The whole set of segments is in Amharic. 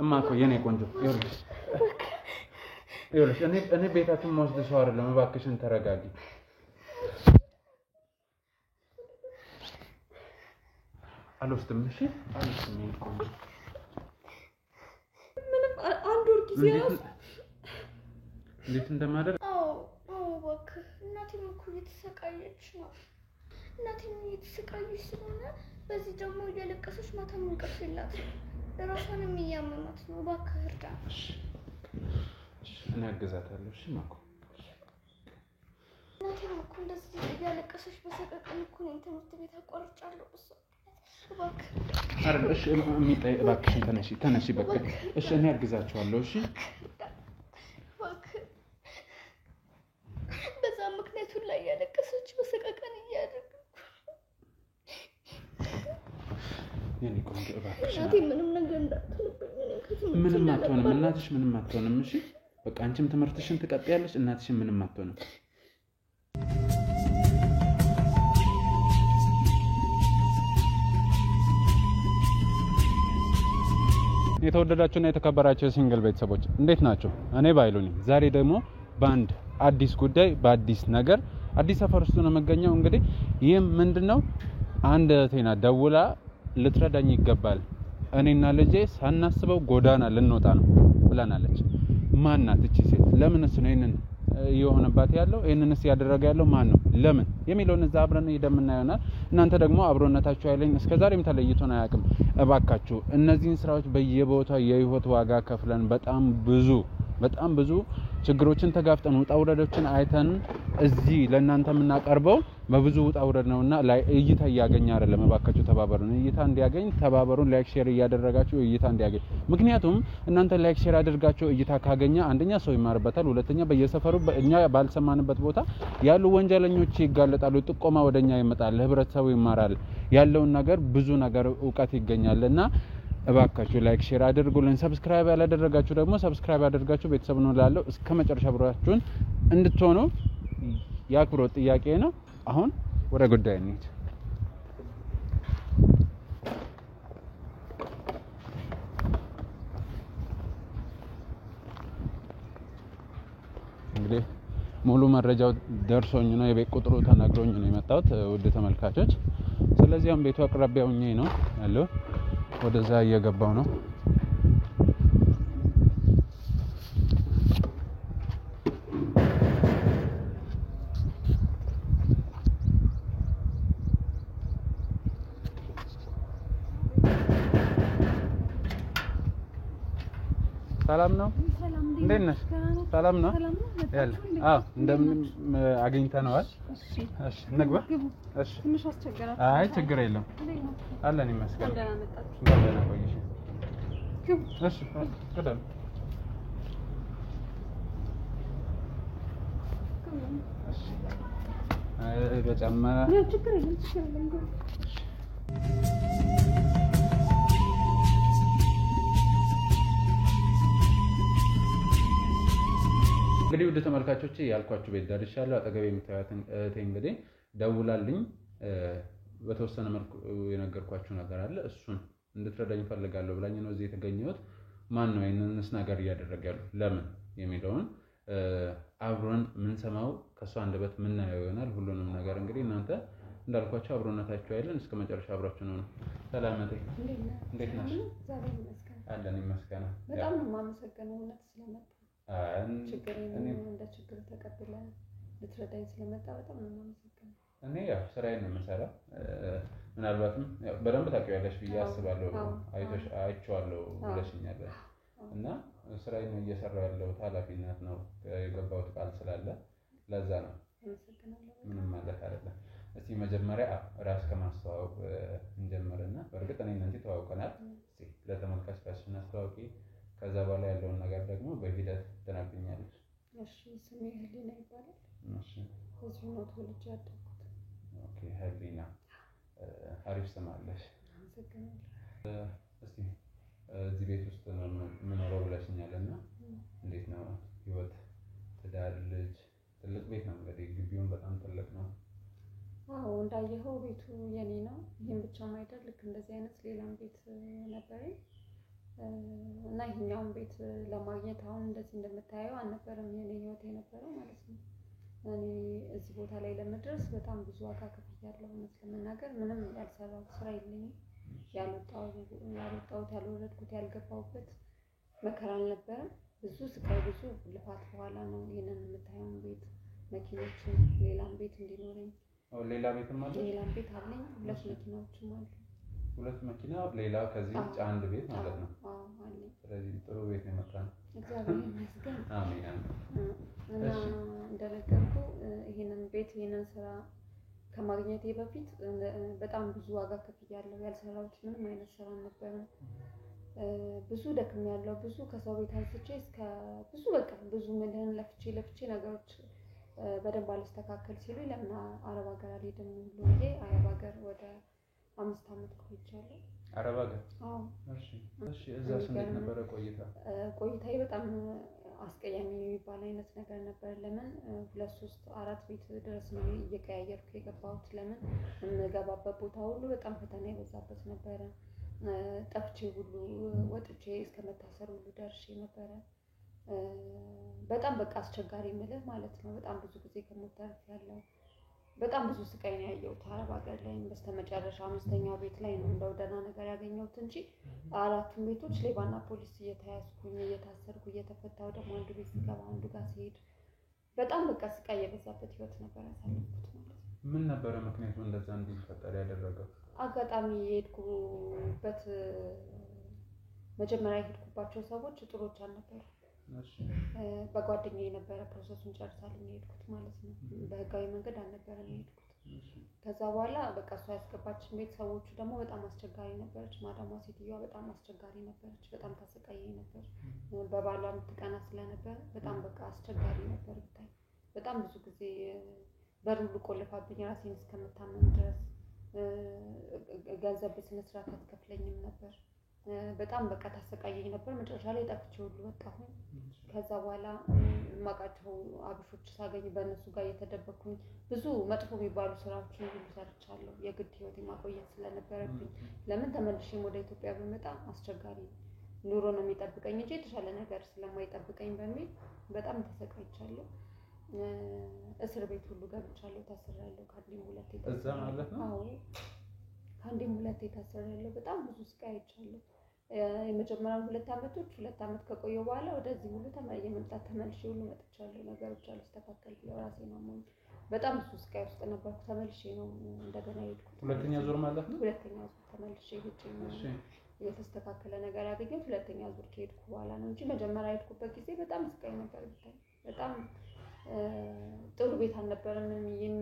እማኮ የኔ ቆንጆ ይኸውልሽ እኔ ቤታችን ወስድ ሰው አይደለም እባክሽን ተረጋጊ አልወስድም እሺ አልወስድም የኔ ቆንጆ ምንም አንድ ወር ጊዜ እንዴት እንደማደር አዎ እባክህ እናቴም እኮ እየተሰቃየች ነው እናቴም እየተሰቃየች ስለሆነ በዚህ ደግሞ እያለቀሰች ማታ እንቅልፍ የላትም ራሷንም እያመማት ነው እባክህ እርዳን እሺ እኔ አግዛታለሁ እሺ ማኮ እናቴም እኮ እንደዚህ እያለቀሰች በሰቀቀን እኮ ነው ትምህርት ቤት አቋርጫለሁ እባክህ አይደል እሺ የሚጣይ እባክሽን ተነሺ በቃ እሺ እኔ አግዛቸዋለሁ እሺ በዛ ምክንያቱ ላይ ያለቀሰች በሰቀቀን እያደረገ የኔ ቆንጆ እባክሽ እናቴ ምንም ነገር እንዳትልብኝ ምንም አትሆንም እናትሽ ምንም አትሆንም እሺ በቃ አንቺም ትምህርትሽን ትቀጥያለሽ እናትሽም ምንም አትሆንም የተወደዳችሁና የተከበራችሁ ሲንግል ቤተሰቦች እንዴት ናችሁ እኔ ባይሉኝ ዛሬ ደግሞ ባንድ አዲስ ጉዳይ በአዲስ ነገር አዲስ ሰፈር ውስጥ ነው መገኘው እንግዲህ ይሄም ምንድነው አንድ ቴና ደውላ ልትረዳኝ ይገባል እኔና ልጄ ሳናስበው ጎዳና ልንወጣ ነው ብላናለች ማን ናት እቺ ሴት ለምንስ ነው ይሄንን የሆነባት ያለው ይሄንንስ ያደረገ ያለው ማን ነው ለምን የሚለውን እዛ አብረን ሄደምና ይሆናል እናንተ ደግሞ አብሮነታችሁ አይለኝ እስከዛሬም ተለይቶና ያቅም እባካችሁ እነዚህን ስራዎች በየቦታው የህይወት ዋጋ ከፍለን በጣም ብዙ ችግሮችን ተጋፍጠን ውጣ ውረዶችን አይተን እዚህ ለእናንተ የምናቀርበው በብዙ ውጣ ውረድ ነውና ላይ እይታ ያገኛ አይደለም እባካችሁ ተባበሩን እይታ እንዲያገኝ ተባበሩን ላይክ ሼር ያደረጋችሁ እይታ እንዲያገኝ ምክንያቱም እናንተ ላይክ ሼር አድርጋችሁ እይታ ካገኛ አንደኛ ሰው ይማርበታል ሁለተኛ በየሰፈሩ እኛ ባልሰማንበት ቦታ ያሉ ወንጀለኞች ይጋለጣሉ ጥቆማ ወደኛ ይመጣል ህብረተሰቡ ይማራል ያለውን ነገር ብዙ ነገር ዕውቀት ይገኛልና እባካችሁ ላይክ ሼር አድርጉልን ሰብስክራይብ ያላደረጋችሁ ደግሞ ሰብስክራይብ አድርጋችሁ ቤተሰብ ነው ላለው እስከመጨረሻ አብራችሁን እንድትሆኑ ያክብሮት ጥያቄ ነው አሁን ወደ ጉዳይ እንሂድ እንግዲህ ሙሉ መረጃው ደርሶኝ ነው የቤት ቁጥሩ ተነግሮኝ ነው የመጣሁት ውድ ተመልካቾች ስለዚህ አሁን ቤቱ አቅራቢያው ነው ያለው ወደዛ እየገባው ነው ሰላም ነው እንዴት ነሽ ሰላም ነው ያለ እንደምን አግኝተናል እሺ እንግባ እሺ ትንሽ አስቸገራችሁ አይ ችግር የለም አለን ይመስገን ደህና ቆይሽ እሺ ቀደም እሺ በጫማ ችግር የለም እንግዲህ ወደ ተመልካቾቼ ያልኳችሁ ቤት ደርሻለሁ አጠገቤ የምታዩትን እህቴ እንግዲህ ደውላልኝ በተወሰነ መልኩ የነገርኳችሁ ነገር አለ እሱን እንድትረዳኝ ፈልጋለሁ ብላኝ ነው እዚህ የተገኘሁት ማን ነው ይሄንንስ ነገር እያደረገ ያለው ለምን የሚለውን አብሮን ምን ሰማው ከሷ አንደበት ምን ነው ይሆናል ሁሉንም ነገር እንግዲህ እናንተ እንዳልኳችሁ አብሮነታችሁ አይደል እስከመጨረሻ አብራችሁ ነው ሰላምቴ እንዴት ነሽ ዛሬ ይመስገን አለን ይመስገን በጣም ነው ማመሰግነው እውነት ስለመጣ ችግሬን እንደ ችግር ተቀብለ ልትረዳኝ ስለመጣ በጣም ነው ማመሰግነው እኔ ያው ስራዬን ነው የምሰራው ምናልባትም በደንብ ታውቂያለሽ ብዬ አስባለሁ አይቼዋለሁ ብለሽኛል እና ስራዬን እየሰራሁ ያለው ኃላፊነት ነው የገባሁት ቃል ስላለ ለዛ ነው ምንም ማለት አይደለም እስቲ መጀመሪያ ራስ ከማስተዋወቅ እንጀምርና በእርግጥ እኔ እናንተ ተዋውቀናል እስቲ ለተመልካች ራስሽን አስተዋውቂ ከዛ በኋላ ያለውን ነገር ደግሞ በሂደት ተናግኛለሽ እሺ ስሜ ህሊና ይባላል እሺ እዚሁ ነው ተወልጄ ያደግኩት ኦኬ ህሊና አሪፍ ስም አለሽ አመሰግናለሁ እስቲ እዚህ ቤት ውስጥ ነው የምኖረው ብለሽኛልና እንዴት ነው ህይወት ትዳር ልጅ ትልቅ ቤት ነው እንግዲህ ግቢውን በጣም ትልቅ ነው አዎ እንደ እንዳየኸው ቤቱ የኔ ነው። ይህም ብቻም አይደል፣ ልክ እንደዚህ አይነት ሌላም ቤት ነበረኝ እና ይሄኛውን ቤት ለማግኘት አሁን እንደዚህ እንደምታየው አልነበረም የኔ ህይወት የነበረው ማለት ነው። እኔ እዚህ ቦታ ላይ ለመድረስ በጣም ብዙ ዋጋ ከፍያለሁ። እውነት ለመናገር ምንም ያልሰራሁት ስራ የለኝም። ያልወጣሁት ያልወረድኩት ያልገባሁበት መከራ አልነበረም። ብዙ ስቃይ ብዙ ልፋት በኋላ ነው ይሄንን የምታየውን ቤት መኪኖችን ሌላም ቤት እንዲኖረኝ ሌላ ቤትም አለ። ሌላም ቤት አለኝ። 2 መኪናዎችም አሉ። 2 መኪና ሌላ ከዚህ ውጭ አንድ ቤት ማለት ነው። አዎ አለኝ። ስለዚህ ጥሩ ቤት ነው የመጣ ነው። እግዚአብሔር ይመስገን። አሜን አሜን። እና እንደነገርኩ ይሄንን ቤት ይሄንን ስራ ከማግኘቴ በፊት በጣም ብዙ ዋጋ ከፍያለሁ። ያልሰራሁት ምንም አይነት ስራ አልነበረም። ብዙ ደክሜያለሁ። ብዙ ከሰው ቤት አንስቼ እስከ ብዙ በቃ ብዙ ምልህን ለፍቼ ነገሮች በደንብ አልስተካከል ሲሉኝ ለምን አረብ ሀገር አልሄድም ብሎ ብዬ አረብ ሀገር ወደ 5 አመት ቆይቻለሁ። አረብ ሀገር? አዎ። እሺ እዛስ እንዴት ነበረ ቆይታ? ቆይታዬ በጣም አስቀያሚ የሚባል አይነት ነገር ነበር። ለምን 2 3 4 ቤት ድረስ ነው እየቀያየርኩ የገባሁት። ለምን የምገባበት ቦታ ሁሉ በጣም ፈተና የበዛበት ነበረ። ጠፍቼ ሁሉ ወጥቼ እስከመታሰር ሁሉ ደርሼ ነበረ። በጣም በቃ አስቸጋሪ ምልህ ማለት ነው። በጣም ብዙ ጊዜ ከሞት ተርፌያለሁ። በጣም ብዙ ስቃይ ነው ያየሁት አረብ ሀገር ላይ። በስተመጨረሻ 5ኛው ቤት ላይ ነው እንደው ደህና ነገር ያገኘሁት እንጂ 4ቱም ቤቶች ሌባና ፖሊስ እየተያዝኩኝ እየታሰርኩ እየተፈታሁ ደግሞ አንዱ ቤት ስገባ አንዱ ጋር ሲሄድ በጣም በቃ ስቃይ የበዛበት ህይወት ነበር ያሳለፍኩት ማለት ነው። ምን ነበረ ምክንያቱ እንደዛ እንዲፈጠር ያደረገው? አጋጣሚ የሄድኩበት መጀመሪያ የሄድኩባቸው ሰዎች ጥሩዎች አልነበሩ። በጓደኛዬ የነበረ ፕሮሰሱን ጨርሳልኝ የሄድኩት ማለት ነው። በህጋዊ መንገድ አልነበረም የሄድኩት። ከዛ በኋላ በቃ እሷ ያስገባችን ቤት ሰዎቹ ደግሞ በጣም አስቸጋሪ ነበረች። ማዳሟ ሴትዮዋ በጣም አስቸጋሪ ነበረች። በጣም ታሰቃየኝ ነበር። በባሏ የምትቀና ስለነበር በጣም በቃ አስቸጋሪ ነበር ብታይ። በጣም ብዙ ጊዜ በር ሁሉ ቆልፋብኝ ራሴን እስከምታመም ድረስ ገንዘብ በስነ ስርዓት አትከፍለኝም ነበር። በጣም በቃ ታሰቃየኝ ነበር። መጨረሻ ላይ ጠፍቼ ሁሉ ወጣሁኝ። ከዛ በኋላ የማውቃቸው አብሾች ሳገኝ በእነሱ ጋር እየተደበኩኝ ብዙ መጥፎ የሚባሉ ስራዎችን ሁሉ ሰርቻለሁ። የግድ ህይወቴ ማቆየት ስለነበረብኝ ለምን ተመልሼም ወደ ኢትዮጵያ ብመጣ አስቸጋሪ ኑሮ ነው የሚጠብቀኝ እንጂ የተሻለ ነገር ስለማይጠብቀኝ በሚል በጣም ተሰቃይቻለሁ። እስር ቤት ሁሉ ገብቻለሁ። ታስሬያለሁ ከአንዴም ሁለቴ። እዛ ማለት ነው? አዎ ከአንዴም ሁለቴ ታስሬያለሁ። በጣም ብዙ ስቃይ አይቻለሁ። የመጀመሪያው 2 አመቶች 2 አመት ከቆየሁ በኋላ ወደዚህ ሁሉ የመምጣት ተመልሼ ሁሉ መጥቻለሁ። ነገሮች አልስተካከል ብለው ራሴን አሞኝ በጣም ብዙ ስቃይ ውስጥ ነበርኩ። ተመልሼ ነው እንደገና የሄድኩት። ሁለተኛ ዙር ማለት ነው? ሁለተኛ ዙር ተመልሼ ሄጄ የተስተካከለ ነገር ያገኘሁት ሁለተኛ ዙር ከሄድኩ በኋላ ነው እንጂ መጀመሪያ የሄድኩበት ጊዜ በጣም ስቃይ ነበር ብታይ። በጣም ጥሩ ቤት አልነበረም።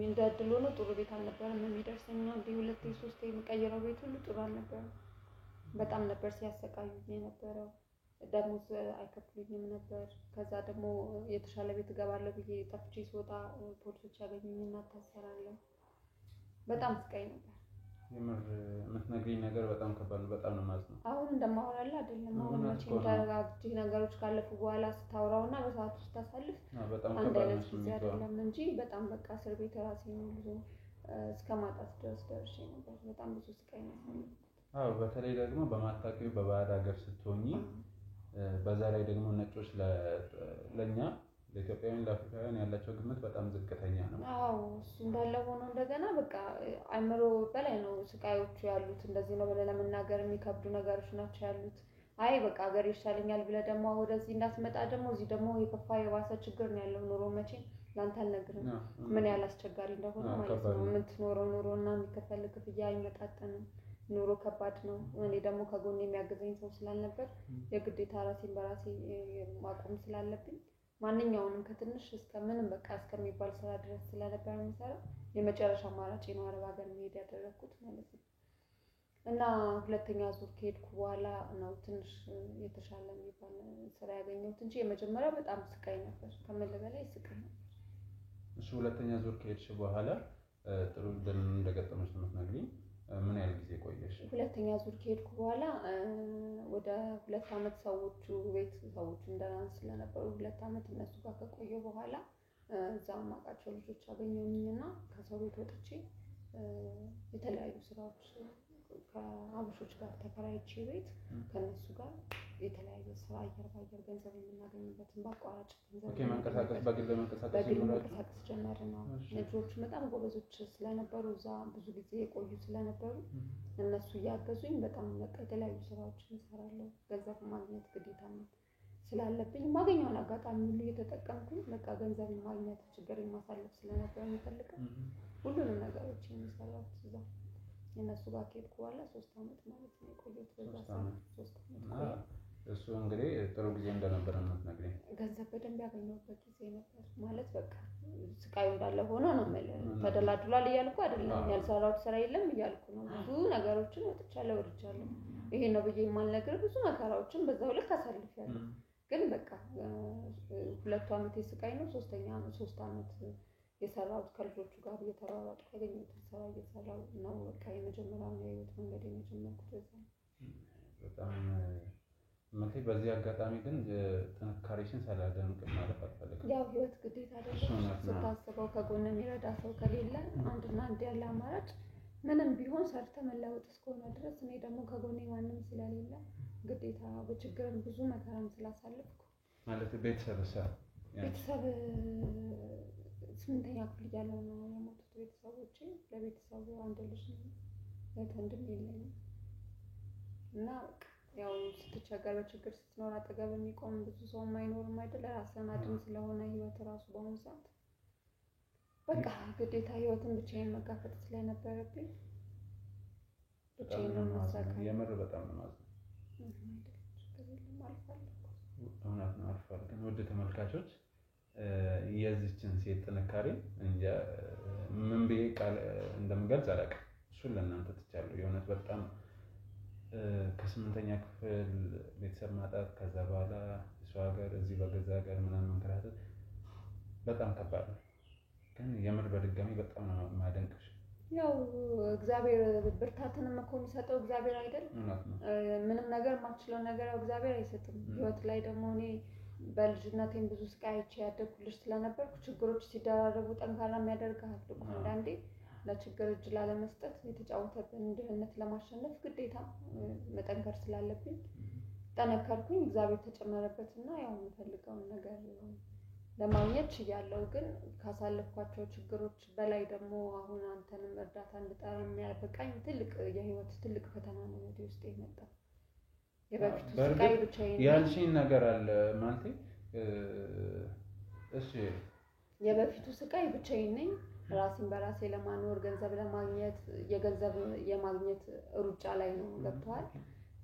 እንደ እድል ሆኖ ጥሩ ቤት አልነበረም የሚደርሰኝ። አንዴ 2 3 የምቀይረው ቤት ሁሉ ጥሩ አልነበረም። በጣም ነበር ሲያሰቃዩኝ የነበረው። ደሞዝ አይከፍሉኝም ነበር። ከዛ ደግሞ የተሻለ ቤት እገባለሁ ብዬ ጠፍቼ ስወጣ ፖሊሶች ያገኙኝና እታሰራለሁ። በጣም ስቃይ ነበር። የምር የምትነግሪኝ ነገር በጣም ከባድ ነው። በጣም ነው ማለት ነው። አሁን እንደማወራልህ አይደለም። አሁን መቼም ተረጋግቼ ነገሮች ካለፉ በኋላ ስታወራውና በሰዓቱ ስታሳልፍ አንድ አይነት ጊዜ አይደለም እንጂ በጣም በቃ እስር ቤት ራሴን ብዙ እስከ ማጣት ድረስ ደርሼ ነበር። በጣም ብዙ ስቃይ ነው ያሳለፍኩት። አዎ በተለይ ደግሞ በማታውቂው በባዕድ ሀገር ስትሆኚ በዛ ላይ ደግሞ ነጮች ለኛ ለኢትዮጵያውያን ለአፍሪካውያን ያላቸው ግምት በጣም ዝቅተኛ ነው። አዎ እሱ እንዳለ ሆኖ እንደገና በቃ አይምሮ በላይ ነው ስቃዮቹ ያሉት። እንደዚህ ነው ብለህ ለመናገር የሚከብዱ ነገሮች ናቸው ያሉት። አይ በቃ ሀገር ይሻለኛል ብለህ ደግሞ ወደዚህ እንዳትመጣ ደግሞ እዚህ ደግሞ የከፋ የባሰ ችግር ነው ያለው። ኑሮ መቼም ላንተ አልነግርም ምን ያህል አስቸጋሪ እንደሆነ ማለት ነው። የምትኖረው ኑሮና የሚከፈልህ ክፍያ አይመጣጠንም። ኑሮ ከባድ ነው። እኔ ደግሞ ከጎን የሚያግዘኝ ሰው ስላልነበር የግዴታ ራሴን በራሴ ማቆም ስላለብኝ ማንኛውንም ከትንሽ እስከ ምንም በቃ እስከሚባል ስራ ድረስ ስለነበር የምሰራው የመጨረሻ አማራጭ ነው አረብ ሀገር መሄድ ያደረኩት ማለት ነው። እና ሁለተኛ ዙር ከሄድኩ በኋላ ነው ትንሽ የተሻለ የሚባል ስራ ያገኘሁት እንጂ የመጀመሪያው በጣም ስቃይ ነበር። ከምልህ በላይ ስቃይ ነበር። እሺ ሁለተኛ ዙር ከሄድሽ በኋላ ጥሩ ድል እንደገጠመሽ ነው የምትነግሪኝ። ምን ያህል ጊዜ ቆየሽ? ሁለተኛ ዙር ከሄድኩ በኋላ ወደ 2 አመት ሰዎቹ እንደናን ስለነበሩ 2 አመት እነሱ ጋር ከቆየሁ በኋላ እዛው የማውቃቸው ልጆች አገኘሁኝና ከሰው ቤት ወጥቼ የተለያዩ ስራዎች ከአበሾች ጋር ተከራይቼ ቤት ከነሱ ጋር የተለያየ ስራ አየር ባየር ገንዘብ የምናገኝበትን በአቋራጭ ገንዘብ መንቀሳቀስ በግል መንቀሳቀስ ጀመርን ነው። ልጆቹ በጣም ጎበዞች ስለነበሩ እዛ ብዙ ጊዜ የቆዩ ስለነበሩ እነሱ እያገዙኝ በጣም በቃ የተለያዩ ስራዎችን እሰራለሁ። ገንዘብ ማግኘት ግዴታ ነው ስላለብኝ ማገኘውን አጋጣሚ ሁሉ እየተጠቀምኩኝ በቃ ገንዘብ ማግኘት ችግሬን ማሳለፍ ስለነበር የምፈልገው ሁሉንም ነገሮች የምሰራው እዛ እነሱ ጋር ከሄድኩ በኋላ 3 አመት ማለት ነው የቆየሁት። በዛ 3 አመት እሱ እንግዲህ ጥሩ ጊዜ እንደነበረ ነው የምትነግሪኝ። ገንዘብ በደንብ ያገኘሁበት ጊዜ ነበር ማለት በቃ ስቃዩ እንዳለ ሆኖ ነው ማለት ተደላድሏል እያልኩ አይደለም፣ ያልሰራሁት ስራ የለም እያልኩ ነው። ብዙ ነገሮችን ወጥቻለሁ ወርጃለሁ። ይሄ ነው ብዬ የማልነግርህ ብዙ መከራዎችን በዛው ልክ አሳልፌያለሁ። ግን በቃ 2 አመት የስቃይ ነው። 3 አመት የሰራሁት ከልጆቹ ጋር እየተሯሯጥኩ ያገኘሁትን ስራ እየሰራሁ ነው። በቃ የመጀመሪያውን የህይወት መንገድ የጀመርኩት በዛ ነው። በጣም ማለት በዚህ አጋጣሚ ግን ጥንካሬሽን ሳላደንቅ ማለት አልፈልግም። ያው ህይወት ግዴታ አይደለም ስታስበው ከጎን የሚረዳ ሰው ከሌለ አንድና አንድ ያለ አማራጭ ምንም ቢሆን ሰርተ መለወጥ እስከሆነ ድረስ እኔ ደግሞ ከጎኔ ማንም ስለሌለ ግዴታ በችግርም ብዙ መከራም ስላሳለፍኩ ማለት ቤተሰብ 8ኛ ክፍል እያለሁ ነው የሞቱት ቤተሰቦቼ። ለቤተሰቡ አንድ ልጅ ነው ወንድም የለኝም እና ያው ስትቸገር በችግር ስትኖር አጠገብ የሚቆም ብዙ ሰው አይኖርም አይደል? ራስህን አድን ስለሆነ ህይወት ራሱ በአሁኑ ሰዓት በቃ ግዴታ ህይወትን ብቻዬን መጋፈጥ ስለነበረብኝ ብቻዬን ነው የምሰራው። የምር በጣም ነው ማለት ነው። እውነት ነው አልፏል። ግን ውድ ተመልካቾች የዚችን ሴት ጥንካሬ እንጃ ምን ብዬ ቃል እንደምገልጽ አላውቅም። እሱን ለእናንተ ትቻለሁ። የእውነት በጣም ከ8ኛ ክፍል ቤተሰብ ማጣት ከዛ በኋላ ሰው ሀገር እዚህ በገዛ ሀገር ምናምን መንከራተት በጣም ከባድ ነው። ግን የምር በድጋሚ በጣም ነው የማደንቅሽ። ያው እግዚአብሔር ብርታትንም እኮ የሚሰጠው እግዚአብሔር አይደል? ምንም ነገር የማትችለው ነገር እግዚአብሔር አይሰጥም። ህይወት ላይ ደግሞ እኔ በልጅነቴም ብዙ ስቃይቼ ያደግኩልሽ ስለነበርኩ ችግሮች ሲደራረቡ ጠንካራ የሚያደርግሃል እኮ አንዳንዴ ለችግር እጅ ላለመስጠት የተጫወተብን ድህነት ለማሸነፍ ግዴታ መጠንከር ስላለብኝ ጠነከርኩኝ። እግዚአብሔር ተጨመረበትና ያው የምፈልገውን ነገር ለማግኘት ችያለሁ። ግን ካሳለፍኳቸው ችግሮች በላይ ደግሞ አሁን አንተንም እርዳታ እንድጠራ የሚያበቃኝ ትልቅ የህይወት ትልቅ ፈተና ነው ወደ ውስጥ የመጣው። የበፊቱ ስቃይ ብቻዬን ያልሽኝ ነገር አለ ማለቴ እሺ የበፊቱ ስቃይ ብቻዬን ነኝ። ራሴን በራሴ ለማኖር ገንዘብ ለማግኘት የገንዘብ የማግኘት ሩጫ ላይ ነው ገብቷል።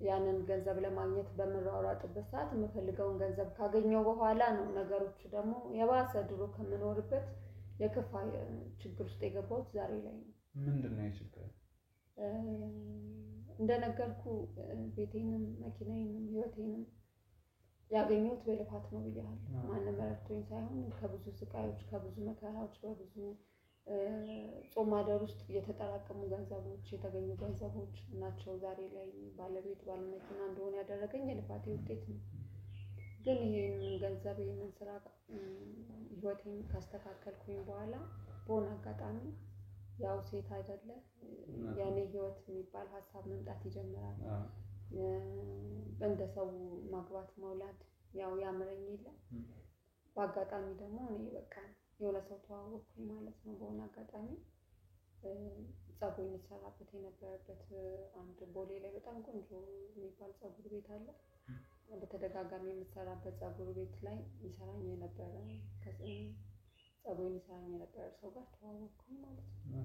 ያንን ገንዘብ ለማግኘት በመሯሯጥበት ሰዓት የምፈልገውን ገንዘብ ካገኘው በኋላ ነው ነገሮች ደግሞ የባሰ ድሮ ከምኖርበት የከፋ ችግር ውስጥ የገባሁት ዛሬ ላይ ነው። ምንድነው ችግር? እንደነገርኩ ቤቴንም መኪናዬንም ህይወቴንም ያገኘሁት በልፋት ነው ብያለሁ። ማንም ረድቶኝ ሳይሆን ከብዙ ስቃዮች ከብዙ መከራዎች በብዙ ጾም ማደር ውስጥ የተጠራቀሙ ገንዘቦች የተገኙ ገንዘቦች ናቸው ዛሬ ላይ ባለቤት ባለመኪና እንደሆነ ያደረገኝ የልፋቴ ውጤት ነው። ግን ይሄንን ገንዘብ ይሄንን ስራ ህይወቴን ካስተካከልኩኝ በኋላ በሆነ አጋጣሚ ያው ሴት አይደለ ያኔ ህይወት የሚባል ሀሳብ መምጣት ይጀምራል። እንደ ሰው ማግባት መውለድ ያው ያምረኝ የለ። በአጋጣሚ ደግሞ እኔ በቃ የሆነ ሰው ተዋወቅኩኝ ማለት ነው። በሆነ አጋጣሚ ፀጉር የሚሰራበት የነበረበት አንድ ቦሌ ላይ በጣም ቆንጆ የሚባል ፀጉር ቤት አለ። በተደጋጋሚ የምሰራበት ፀጉር ቤት ላይ ይሰራኝ የነበረ ፀጉር የሚሰራኝ የነበረ ሰው ጋር ተዋወቅኩኝ ማለት ነው።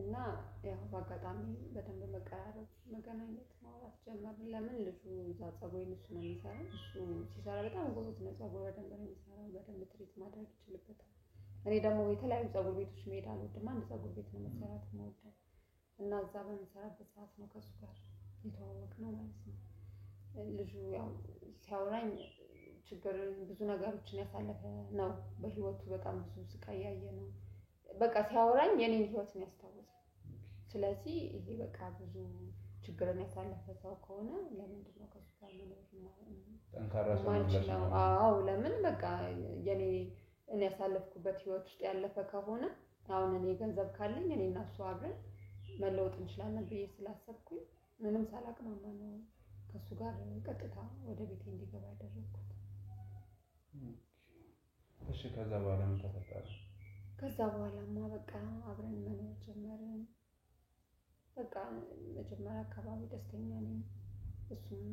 እና ያው በአጋጣሚ በደንብ መቀራረብ መገናኘት ማውራት ጀመርን። ለምን ልጁ እዛ ፀጉሬን እሱ ነው የሚሰራው። እሱ ሲሰራ በጣም ጎበዝ ነው። ፀጉር በደንብ ነው የሚሰራው። በደንብ ትሪት ማድረግ ይችልበታል። እኔ ደግሞ የተለያዩ ፀጉር ቤቶች መሄድ አልወድም። አንድ ፀጉር ቤት ነው መሰራት የምወደው እና እዛ በምሰራበት ሰዓት ነው ከእሱ ጋር የተዋወቅነው ማለት ነው። ልጁ ያው ሲያወራኝ ችግር ብዙ ነገሮችን ያሳለፈ ነው። በህይወቱ በጣም ብዙ ስቃይ ያየ ነው። በቃ ሲያወራኝ የኔን ህይወት ነው ያስታወሰኝ። ስለዚህ ይሄ በቃ ብዙ ችግርን ያሳለፈ ሰው ከሆነ ለምንድን ነው ከሱ ጋር መኖር ጠንካራ ሰው ነው? አዎ ለምን በቃ እኔ ያሳለፍኩበት ህይወት ውስጥ ያለፈ ከሆነ አሁን እኔ ገንዘብ ካለኝ እኔ እና እሱ አብረን መለወጥ እንችላለን ብዬ ስላሰብኩኝ ምንም ሳላቅማማ ነው ከሱ ጋር ቀጥታ ወደ ቤቴ እንዲገባ ያደረኩት። እሺ ከዛ በኋላ ምን ተፈጠረ? ከዛ በኋላማ በቃ አብረን መኖር ጀመርን። በቃ መጀመሪያ አካባቢ ደስተኛ ነኝ። እሱም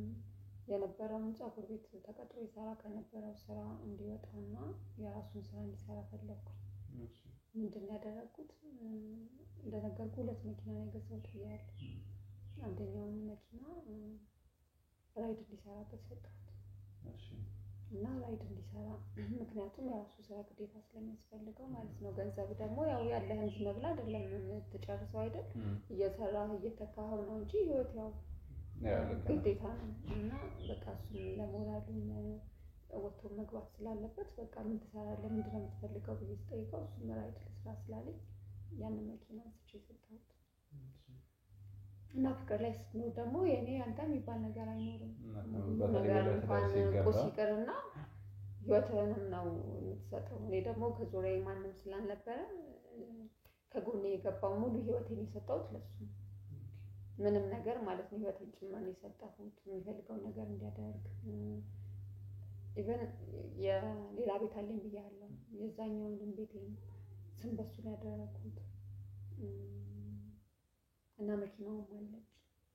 የነበረውን ፀጉር ቤት ተቀጥሮ ይሰራ ከነበረው ስራ እንዲወጣና የራሱን ስራ እንዲሰራ ፈለኩኝ። ምንድን ነው ያደረኩት? እንደነገርኩ 2 መኪና ነው የገዛሁት ብያለሁ። አንደኛውን መኪና ራይድ እንዲሰራበት ሰጠሁት። እና ራይድ እንዲሰራ ምክንያቱም የራሱ ስራ ግዴታ ስለሚያስፈልገው ማለት ነው። ገንዘብ ደግሞ ያው ያለህን ዝም ብለህ አይደለም የምትጨርሰው አይደል? እየሰራህ እየተካኸው ነው እንጂ ህይወት ያው ግዴታ ነው። እና በቃ እሱም ለሞራሉም ወጥቶ መግባት ስላለበት በቃ ምን ትሰራለህ ምንድን ነው የምትፈልገው ብዬ ስጠይቀው እሱም ራይድ ልስራ ስላለኝ ያንን መኪና አንስቼ ሰጠሁት። እና ፍቅር ላይ ስትኖር ደግሞ የኔ አንተ የሚባል ነገር አይኖርም። ነገር እንኳን ቁስ ይቅርና ህይወትህንም ነው የምትሰጠው። እኔ ደግሞ ከዙሪያዬ ማንም ስላልነበረ ከጎኔ የገባው ሙሉ ህይወቴን የሰጠሁት ለሱ ምንም ነገር ማለት ነው። ህይወቴን ጭምር ነው የሰጠሁት የሚፈልገውን ነገር እንዲያደርግ። ኢቨን የሌላ ቤት አለኝ ብያለሁ። የዛኛውንም ቤቴን ስም በሱ ነው ያደረኩት። እና መኪናውም አለች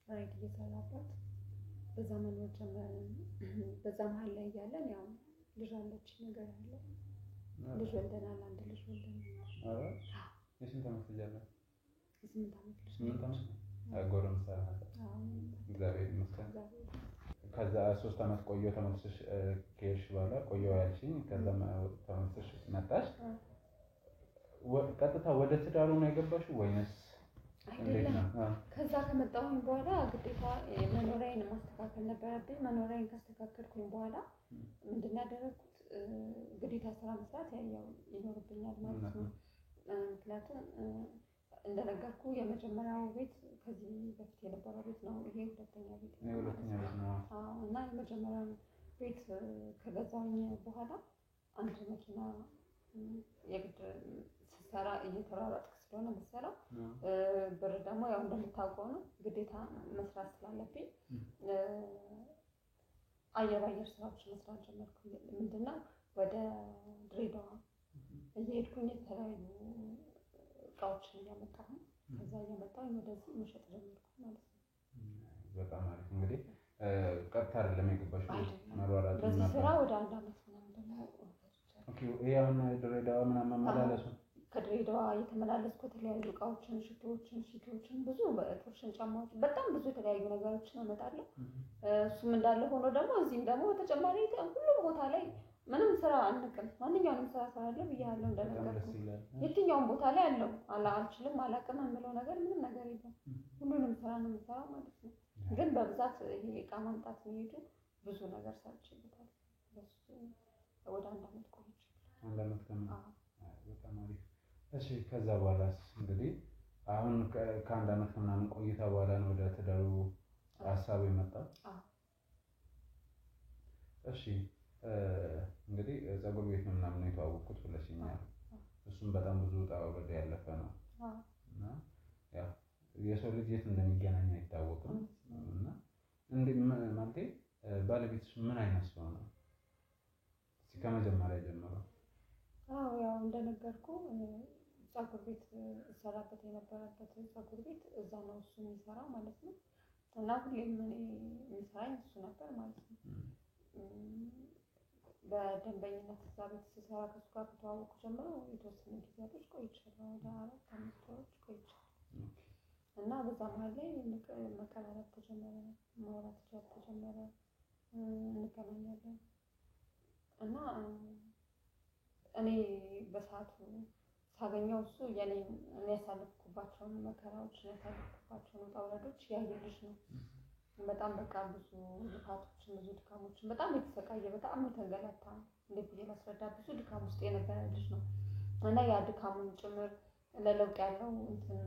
ራይድ እየሰራባት በዛ መኖር ጀመርን። በዛ መሀል ላይ እያለን ያው ልጅ አለች ነገር አለ ልጅ ወልደናል። አንድ ልጅ ወልደናል። የስንት ዓመት ልጅ አለ? የ8 ዓመት ልጅ። 8 ዓመት ጎረምሳ ናት። እግዚአብሔር ይመስገን። ከዛ 3 ዓመት ቆየሁ ተመልሰሽ ከሄድሽ በኋላ ቆየሁ ያልሽኝ። ከዛ ተመልሰሽ መጣሽ። ቀጥታ ወደ ትዳሩ ነው የገባሽው ወይንስ? አይደለም። ከዛ ከመጣሁኝ በኋላ ግዴታ መኖሪያዬን ማስተካከል ነበረብኝ። መኖሪያዬን ካስተካከልኩኝ በኋላ ምንድን ነው ያደረኩት? ግዴታ ስራ መስራት ያው ይኖርብኛል ማለት ነው። ምክንያቱም እንደነገርኩ የመጀመሪያው ቤት ከዚህ በፊት የነበረው ቤት ነው። ይሄ ሁለተኛ ቤት ነው። እና የመጀመሪያው ቤት ከገዛሁኝ በኋላ አንድ መኪና የግድ ስሰራ እየተሯሯጥክ ስለሆነ የምትሰራው ብር ደግሞ ያው እንደምታውቀው ነው ግዴታ መስራት ስላለብኝ አየር ስራዎች መስራት ጀመርኩ። ምንድነው ወደ ድሬዳዋ እየሄድኩኝ የተለያዩ እቃዎችን እያመጣሁ ከዛ እያመጣሁ ወደዚህ መሸጥ ጀመርኩ ማለት ነው። በጣም አሪፍ። እንግዲህ ቀጥታ አይደለም የገባሽው መሯሯጥ በዚህ ስራ ወደ 1 ዓመት ምናምን ደግሞ ኦኬ። ያውን ድሬዳዋ ምናምን መመላለሱ ከድሬዳዋ የተመላለስኩ የተለያዩ እቃዎችን፣ ሽቶዎችን፣ ሺቶዎችን፣ ብዙ በእጥሮችን፣ ጫማዎችን በጣም ብዙ የተለያዩ ነገሮችን አመጣለሁ። እሱም እንዳለ ሆኖ ደግሞ እዚህም ደግሞ በተጨማሪ ሁሉም ቦታ ላይ ምንም ስራ አንቅም። ማንኛውንም ስራ እሰራለሁ ብያለሁ እንደነገርኩ። የትኛውም ቦታ ላይ አለው አልችልም አላውቅም የምለው ነገር ምንም ነገር የለም። ሁሉንም ስራ ነው የምሰራው ማለት ነው። ግን በብዛት ይሄ እቃ ማምጣት የሚሄዱ ብዙ ነገር ሰርቼበታለሁ። በሱ ወደ 1 ዓመት ቆይቻለሁ። 1 ዓመት ከምን? በጣም አሪፍ። እሺ ከዛ በኋላስ እንግዲህ አሁን ከ1 ዓመት ምናምን ቆይታ በኋላ ነው ወደ ትዳሩ ሀሳቡ የመጣው? እሺ እንግዲህ ፀጉር ቤት ነው ምናምን ነው የተዋወቅኩት ብለሽኛል። እሱም በጣም ብዙ ውጣ ውረድ ያለፈ ነው። እና ያው የሰው ልጅ የት እንደሚገናኝ አይታወቅም። እና ማለቴ ባለቤትሽ ምን አይነት ሰው ነው? እስኪ ከመጀመሪያ ጀምሮ። ያው እንደነገርኩ ፀጉር ቤት እሰራበት የነበረበት ፀጉር ቤት እዛ ነው እሱ የሚሰራው ማለት ነው። እና ሁሌም እኔ የሚሰራኝ እሱ ነበር ማለት ነው። በደንበኝነት እዛ ቤት ስሰራ ከእሱ ጋር ከተዋወቅኩ ጀምሮ የተወሰነ ጊዜያቶች ቆይቻለሁ። ወደ 4-5 ወሮች ቆይቻለሁ። እና በዛ መሀል ላይ መቀራረብ ተጀመረ፣ ማውራት ተጀመረ፣ እንገናኛለን። እና እኔ በሰዓቱ ሳገኘው እሱ የኔን ያሳለፍኩባቸውን መከራዎች ያሳለፍኩባቸውን ውጣ ውረዶች ያየ ልጅ ነው። በጣም በቃ ብዙ ልፋቶችን ብዙ ድካሞችን በጣም የተሰቃየ በጣም የተንገላታ እንዴት ብዬ ላስረዳ ብዙ ድካም ውስጥ የነበረ ልጅ ነው። እና ያ ድካሙን ጭምር ለለውጥ ያለው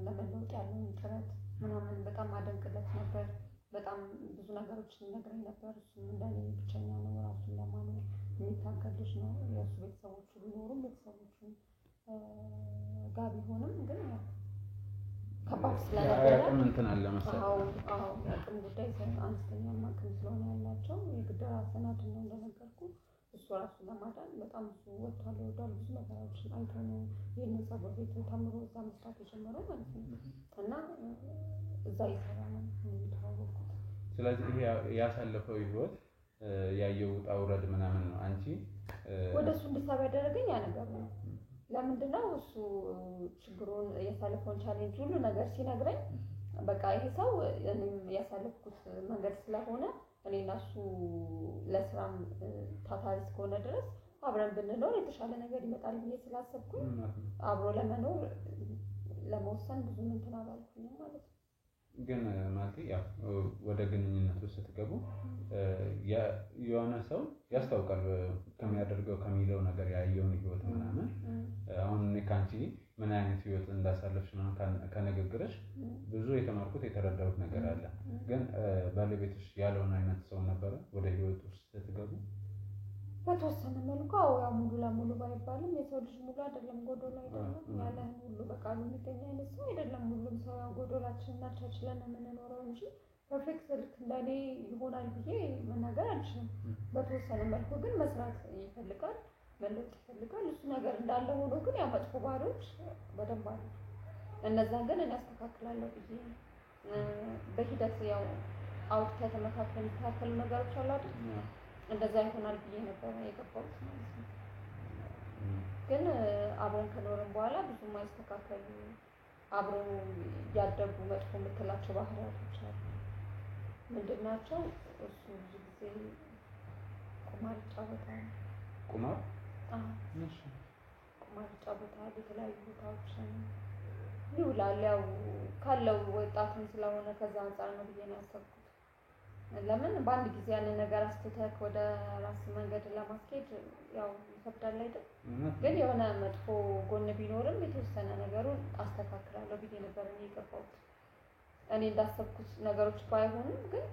ለመለወጥ ያለው ጥረት ምናምን በጣም አደንቅለት ነበር። በጣም ብዙ ነገሮችን ይነግረኝ ነበር። እሱም እንደኔ ብቸኛ ነው ራሱን ለማኖር የሚታገል ልጅ ነው። የእሱ ቤተሰቦቹ ቢኖሩም ቤተሰቦቹን ጋር ቢሆንም ግን ከባድ ስለነበረ አቅም እንትን አለ መሰለኝ። አዎ አቅም ጉዳይ አነስተኛም አቅም ስለሆነ ያላቸው የግድ ራስናት ነው እንደነገርኩ እሱ ራሱ ለማዳን በጣም ብዙ ወጥቷል ይወዳል ብዙ ነገሮችን አይቶ ነው ይህንን ፀጉር ቤት ተምሮ እዛ መስራት የጀመረው ማለት ነው። እና እዛ ይሰራ ነው የሚተዋወቁት። ስለዚህ ይሄ ያሳለፈው ህይወት ያየው ውጣ ውረድ ምናምን ነው አንቺ ወደ እሱ እንድሳብ ያደረገኝ ያ ነገር ነው። ለምንድነው እሱ ችግሩን ያሳለፈውን ቻሌንጅ ሁሉ ነገር ሲነግረኝ በቃ ይሄ ሰው እኔም ያሳለፍኩት መንገድ ስለሆነ እኔና እሱ ለስራም ታታሪ እስከሆነ ድረስ አብረን ብንኖር የተሻለ ነገር ይመጣል ብዬ ስላሰብኩኝ አብሮ ለመኖር ለመወሰን ብዙ እንትን አላልኩኝም ማለት ነው። ግን ማለት ያው ወደ ግንኙነት ውስጥ ስትገቡ የሆነ ሰው ያስታውቃል ከሚያደርገው ከሚለው ነገር ያየውን ህይወት ምናምን አሁን እኔ ካንቺ ምን አይነት ህይወት እንዳሳለፍሽ ነው ከንግግርሽ ብዙ የተማርኩት የተረዳሁት ነገር አለ። ግን ባለቤትሽ ያለውን አይነት ሰው ነበረ ወደ ህይወት ውስጥ ስትገቡ? በተወሰነ መልኩ ያው ሙሉ ለሙሉ ባይባልም የሰው ልጅ ሙሉ አይደለም ጎዶሎ አይደለም ያለን ሁሉ በቃሉ የሚገኝ አይነት ሰው አይደለም። ሁሉም ሰው ያው ጎዶላችንን አቻችለን ነው የምንኖረው እንጂ ፐርፌክት ልክ እንደኔ ይሆናል ብዬ መናገር አልችልም። በተወሰነ መልኩ ግን መስራት ይፈልጋል መለወጥ ይፈልጋል። እሱ ነገር እንዳለ ሆኖ ግን ያው መጥፎ ባህሪዎች በደንብ አሉ። እነዛን ግን እኔ አስተካክላለሁ ብዬ በሂደት ያው አውጥተህ ተመካከል የሚስተካከሉ ነገሮች አሉ አይደል? እንደዛ ይሆናል ብዬ ነበር የገባሁት ማለት ነው። ግን አብረን ከኖርን በኋላ ብዙም አይስተካከሉ አብረው ያደጉ መጥፎ የምትላቸው ባህሪያቶች አሉ። ምንድን ናቸው? እሱ ብዙ ጊዜ ቁማር ይጫወታል። ቁማር? እሺ። ቁማር ይጫወታል። የተለያዩ ቦታዎችን ይውላል። ያው ካለው ወጣትም ስለሆነ ከዛ አንፃር ነው ብዬ ነው ያሰብኩት። ለምን በአንድ ጊዜ ያንን ነገር አስተካክ ወደ ራስ መንገድ ለማስኬድ ያው ይከብዳል አይደል? ግን የሆነ መጥፎ ጎን ቢኖርም የተወሰነ ነገሩን አስተካክላለሁ ብዬ ነበር የገባሁት። እኔ እንዳሰብኩት ነገሮች ባይሆኑም ግን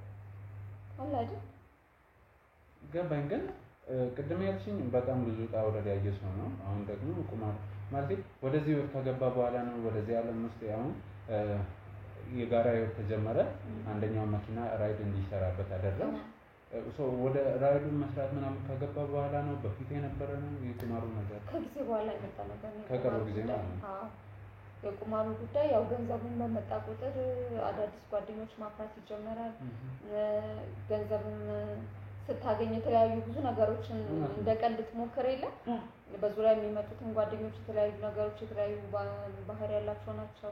አለ አይደል? ገባኝ። ግን ቅድም ያልሽኝ በጣም ብዙ ውጣ ውረድ ያየ ሰው ነው። አሁን ደግሞ ቁማር ማለት ወደዚህ ህይወት ከገባ በኋላ ነው ወደዚህ ዓለም ውስጥ አሁን የጋራ ህይወት ተጀመረ። አንደኛው መኪና ራይድ እንዲሰራበት አደረገ። ወደ ራይዱ መስራት ምናምን ከገባ በኋላ ነው በፊት የነበረ ነው የቁማሩ ነገር? ከጊዜ በኋላ የመጣ ነገር ነው። ከቅርብ ጊዜ ማለት ነው። የቁማሩ ጉዳይ ያው ገንዘቡን በመጣ ቁጥር አዳዲስ ጓደኞች ማፍራት ይጀመራል። ገንዘብም ስታገኝ የተለያዩ ብዙ ነገሮችን እንደ ቀልድ ትሞክር የለ በዙሪያ የሚመጡትን ጓደኞች የተለያዩ ነገሮች የተለያዩ ባህሪ ያላቸው ናቸው።